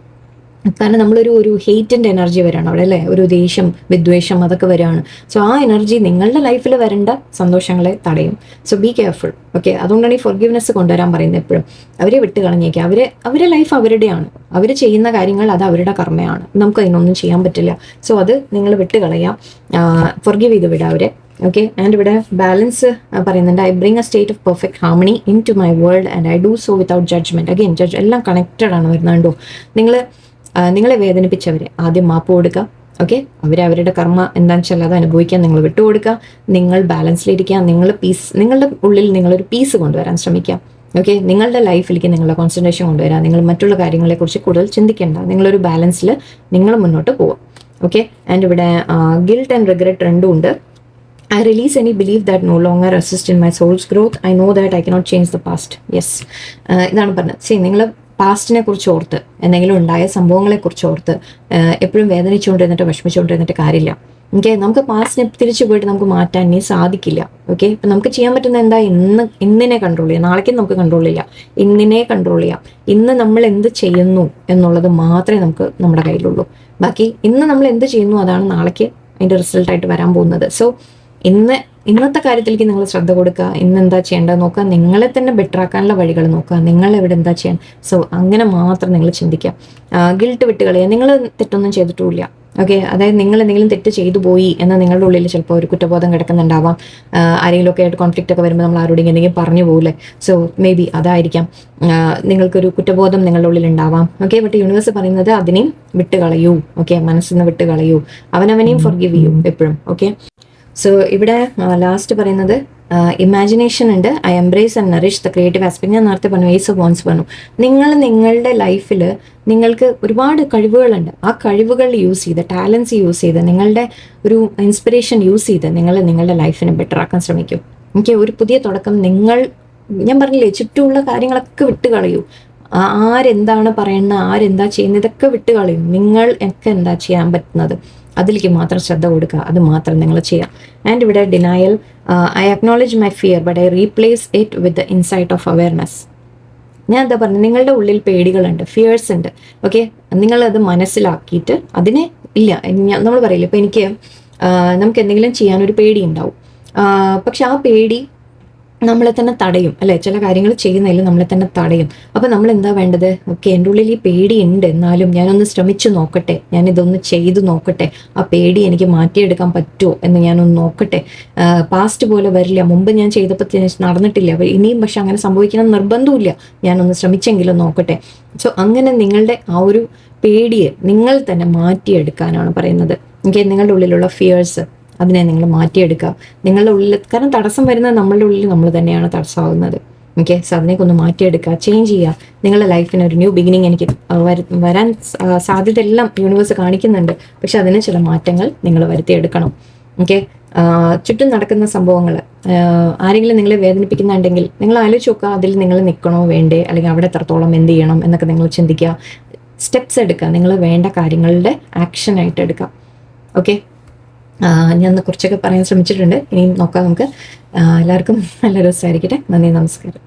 കാരണം നമ്മളൊരു ഹെയ്റ്റിൻ്റെ എനർജി വരാണ് അവിടെ അല്ലേ, ഒരു ദേഷ്യം വിദ്വേഷം അതൊക്കെ വരികയാണ്. സോ ആ എനർജി നിങ്ങളുടെ ലൈഫിൽ വരേണ്ട സന്തോഷങ്ങളെ തടയും. So be careful. ഓക്കെ, അതുകൊണ്ടാണ് ഈ ഫോർഗിവ്നെസ് കൊണ്ടുവരാൻ പറയുന്നത് എപ്പോഴും. അവരെ വിട്ട് കളഞ്ഞേക്കുക. അവരെ ലൈഫ് അവരുടെയാണ്, അവർ ചെയ്യുന്ന കാര്യങ്ങൾ അത് അവരുടെ കർമ്മയാണ്, നമുക്ക് അതിനൊന്നും ചെയ്യാൻ പറ്റില്ല. സോ അത് നിങ്ങൾ വിട്ട് കളയാം, ഫോർഗിവ് ചെയ്ത് വിടുക അവരെ. ഓക്കെ, ആൻഡ് ഇവിടെ ബാലൻസ് പറയുന്നുണ്ട്. I bring a state of perfect harmony into my world and I do so without judgement. Again എല്ലാം കണക്റ്റഡ് ആണ് വരുന്നുണ്ടോ. നിങ്ങളെ വേദനിപ്പിച്ചവരെ ആദ്യം മാപ്പ് കൊടുക്കുക. ഓക്കെ, അവരുടെ കർമ്മ എന്താണെന്ന് വെച്ചാൽ അത് അനുഭവിക്കാൻ നിങ്ങൾ വിട്ടുകൊടുക്കുക. നിങ്ങൾ ബാലൻസിലിരിക്കുക. നിങ്ങളുടെ ഉള്ളിൽ നിങ്ങളൊരു പീസ് കൊണ്ടുവരാൻ ശ്രമിക്കുക. ഓക്കെ, നിങ്ങളുടെ ലൈഫിലേക്ക് നിങ്ങളുടെ കോൺസെൻട്രേഷൻ കൊണ്ടുവരാം. നിങ്ങൾ മറ്റുള്ള കാര്യങ്ങളെക്കുറിച്ച് കൂടുതൽ ചിന്തിക്കേണ്ട. നിങ്ങളൊരു ബാലൻസിൽ നിങ്ങൾ മുന്നോട്ട് പോവുക. ഓക്കെ, ആൻഡ് ഇവിടെ ഗിൽട്ട് ആൻഡ് റിഗ്രറ്റ് രണ്ടും ഉണ്ട്. I release any belief that no longer assist in my soul's growth. I know that I cannot change the past. Yes, ഇതാണ് പറഞ്ഞത്. നിങ്ങൾ പാസ്റ്റിനെ കുറിച്ച് ഓർത്ത്, എന്തെങ്കിലും ഉണ്ടായ സംഭവങ്ങളെക്കുറിച്ച് ഓർത്ത് എപ്പോഴും വേദനിച്ചുകൊണ്ടിരുന്നിട്ട് വിഷമിച്ചുകൊണ്ടിരുന്നിട്ട് കാര്യമില്ല. ഓക്കെ, നമുക്ക് പാസ്റ്റിനെ തിരിച്ചു പോയിട്ട് നമുക്ക് മാറ്റാൻ ഇനി സാധിക്കില്ല. ഓക്കെ, ഇപ്പം നമുക്ക് ചെയ്യാൻ പറ്റുന്ന എന്താ, ഇന്നിനെ കൺട്രോൾ ചെയ്യാം. നാളേക്കും നമുക്ക് കൺട്രോൾ ചെയ്യാം, ഇന്നിനെ കൺട്രോൾ ചെയ്യാം. ഇന്ന് നമ്മൾ എന്ത് ചെയ്യുന്നു എന്നുള്ളത് മാത്രമേ നമ്മുടെ കയ്യിലുള്ളൂ. ബാക്കി ഇന്ന് നമ്മൾ എന്ത് ചെയ്യുന്നു അതാണ് നാളേക്ക് അതിൻ്റെ റിസൾട്ടായിട്ട് വരാൻ പോകുന്നത്. സോ ഇന്നത്തെ കാര്യത്തിലേക്ക് നിങ്ങൾ ശ്രദ്ധ കൊടുക്കുക. ഇന്ന് എന്താ ചെയ്യേണ്ടത് നോക്കുക. നിങ്ങളെ തന്നെ ബെറ്റർ ആക്കാനുള്ള വഴികൾ നോക്കുക. നിങ്ങൾ എവിടെ എന്താ ചെയ്യാൻ. സോ അങ്ങനെ മാത്രം നിങ്ങൾ ചിന്തിക്കുക. ഗിൽട്ട് വിട്ടുകളയുക. നിങ്ങൾ തെറ്റൊന്നും ചെയ്തിട്ടുമില്ല. ഓക്കെ, അതായത് നിങ്ങൾ എന്തെങ്കിലും തെറ്റ് ചെയ്തു പോയി എന്ന് നിങ്ങളുടെ ഉള്ളിൽ ചിലപ്പോൾ ഒരു കുറ്റബോധം കിടക്കുന്നുണ്ടാവാം. ആരെങ്കിലും ഒക്കെ ആയിട്ട് കോൺഫ്ലിക്റ്റ് ഒക്കെ വരുമ്പോൾ നമ്മൾ ആരോടെങ്കിലും എന്തെങ്കിലും പറഞ്ഞു പോകില്ലേ. സോ മേ ബി അതായിരിക്കാം. നിങ്ങൾക്കൊരു കുറ്റബോധം നിങ്ങളുടെ ഉള്ളിൽ ഉണ്ടാവാം. ഓക്കെ, ബട്ട് യൂണിവേഴ്സ് പറയുന്നത് അതിനെയും വിട്ടുകളയൂ. ഓക്കെ, മനസ്സിൽ നിന്ന് വിട്ടുകളയൂ. അവനവനെയും ഫോർഗിവ് ചെയ്യൂ എപ്പോഴും. ഓക്കെ, സോ ഇവിടെ ലാസ്റ്റ് പറയുന്നത് ഇമാജിനേഷൻ ഉണ്ട്. I embrace and Nourish the creative aspect. ഞാൻ നേരത്തെ പറഞ്ഞു, ഏസ് ഓഫ് വോൺസ് പറഞ്ഞു. നിങ്ങളുടെ ലൈഫിൽ നിങ്ങൾക്ക് ഒരുപാട് കഴിവുകളുണ്ട്. ആ കഴിവുകൾ യൂസ് ചെയ്ത്, ടാലൻസ് യൂസ് ചെയ്ത്, നിങ്ങളുടെ ഒരു ഇൻസ്പിറേഷൻ യൂസ് ചെയ്ത് നിങ്ങളുടെ ലൈഫിനെ ബെറ്റർ ആക്കാൻ ശ്രമിക്കും. എനിക്ക് ഒരു പുതിയ തുടക്കം. ഞാൻ പറഞ്ഞില്ലേ, ചുറ്റുമുള്ള കാര്യങ്ങളൊക്കെ വിട്ടുകളയൂ. ആരെന്താണ് പറയുന്നത്, ആരെന്താ ചെയ്യുന്നത്, ഇതൊക്കെ വിട്ടുകളയും. നിങ്ങൾക്ക് എന്താ ചെയ്യാൻ പറ്റുന്നത് അതിലേക്ക് മാത്രം ശ്രദ്ധ കൊടുക്കുക. അത് മാത്രം നിങ്ങൾ ചെയ്യുക. ആൻഡ് ഇവിടെ denial. I acknowledge my fear but I replace it with the insight of awareness. ഞാൻ എന്താ പറഞ്ഞത്, നിങ്ങളുടെ ഉള്ളിൽ പേടികളുണ്ട്, ഫിയേഴ്സ് ഉണ്ട്. ഓക്കെ, നിങ്ങളത് മനസ്സിലാക്കിയിട്ട് അതിനെ ഇല്ല. നമ്മൾ പറയില്ല, ഇപ്പം നമുക്ക് എന്തെങ്കിലും ചെയ്യാനൊരു പേടി ഉണ്ടാവും. പക്ഷെ ആ പേടി നമ്മളെ തന്നെ തടയും അല്ലേ. ചില കാര്യങ്ങൾ ചെയ്യുന്നതിൽ നമ്മളെ തന്നെ തടയും. അപ്പം നമ്മൾ എന്താ വേണ്ടത്, ഓക്കെ എൻ്റെ ഉള്ളിൽ ഈ പേടി ഉണ്ട്, എന്നാലും ഞാനൊന്ന് ശ്രമിച്ചു നോക്കട്ടെ, ഞാനിതൊന്ന് ചെയ്തു നോക്കട്ടെ, ആ പേടി എനിക്ക് മാറ്റിയെടുക്കാൻ പറ്റുമോ എന്ന് ഞാനൊന്ന് നോക്കട്ടെ. പാസ്റ്റ് പോലെ വരില്ല, മുമ്പ് ഞാൻ ചെയ്തപ്പോൾ നടന്നിട്ടില്ല, ഇനിയും പക്ഷെ അങ്ങനെ സംഭവിക്കണം നിർബന്ധമില്ല, ഞാനൊന്ന് ശ്രമിച്ചെങ്കിലും നോക്കട്ടെ. സോ അങ്ങനെ നിങ്ങളുടെ ആ ഒരു പേടിയെ നിങ്ങൾ തന്നെ മാറ്റിയെടുക്കാനാണ് പറയുന്നത്. ഓക്കെ, നിങ്ങളുടെ ഉള്ളിലുള്ള ഫിയേഴ്സ് അതിനെ നിങ്ങൾ മാറ്റിയെടുക്കുക. നിങ്ങളുടെ ഉള്ളിൽ, കാരണം തടസ്സം വരുന്നത് നമ്മളുടെ ഉള്ളിൽ നമ്മൾ തന്നെയാണ് തടസ്സമാകുന്നത്. ഓക്കെ, സോ അതിനേക്ക് ഒന്ന് മാറ്റിയെടുക്കുക, ചേഞ്ച് ചെയ്യുക. നിങ്ങളുടെ ലൈഫിന് ഒരു ന്യൂ ബിഗിനിങ് എനിക്ക് വരാൻ സാധ്യത എല്ലാം യൂണിവേഴ്സ് കാണിക്കുന്നുണ്ട്. പക്ഷെ അതിന് ചില മാറ്റങ്ങൾ നിങ്ങൾ വരുത്തിയെടുക്കണം. ഓക്കെ, ചുറ്റും നടക്കുന്ന സംഭവങ്ങൾ ആരെങ്കിലും നിങ്ങളെ വേദനിപ്പിക്കുന്നുണ്ടെങ്കിൽ നിങ്ങൾ ആലോചിച്ച് നോക്കുക, അതിൽ നിങ്ങൾ നിൽക്കണോ വേണ്ടേ, അല്ലെങ്കിൽ അവിടെ എത്രത്തോളം എന്ത് ചെയ്യണം എന്നൊക്കെ നിങ്ങൾ ചിന്തിക്കുക. സ്റ്റെപ്സ് എടുക്കുക, നിങ്ങൾ വേണ്ട കാര്യങ്ങളുടെ ആക്ഷനായിട്ട് എടുക്കുക. ഓക്കെ, ഞാൻ കുറച്ചൊക്കെ പറയാൻ ശ്രമിച്ചിട്ടുണ്ട്. ഇനിയും നോക്കാം നമുക്ക്. എല്ലാവർക്കും നല്ല ദിവസമായിരിക്കട്ടെ. നന്ദി, നമസ്കാരം.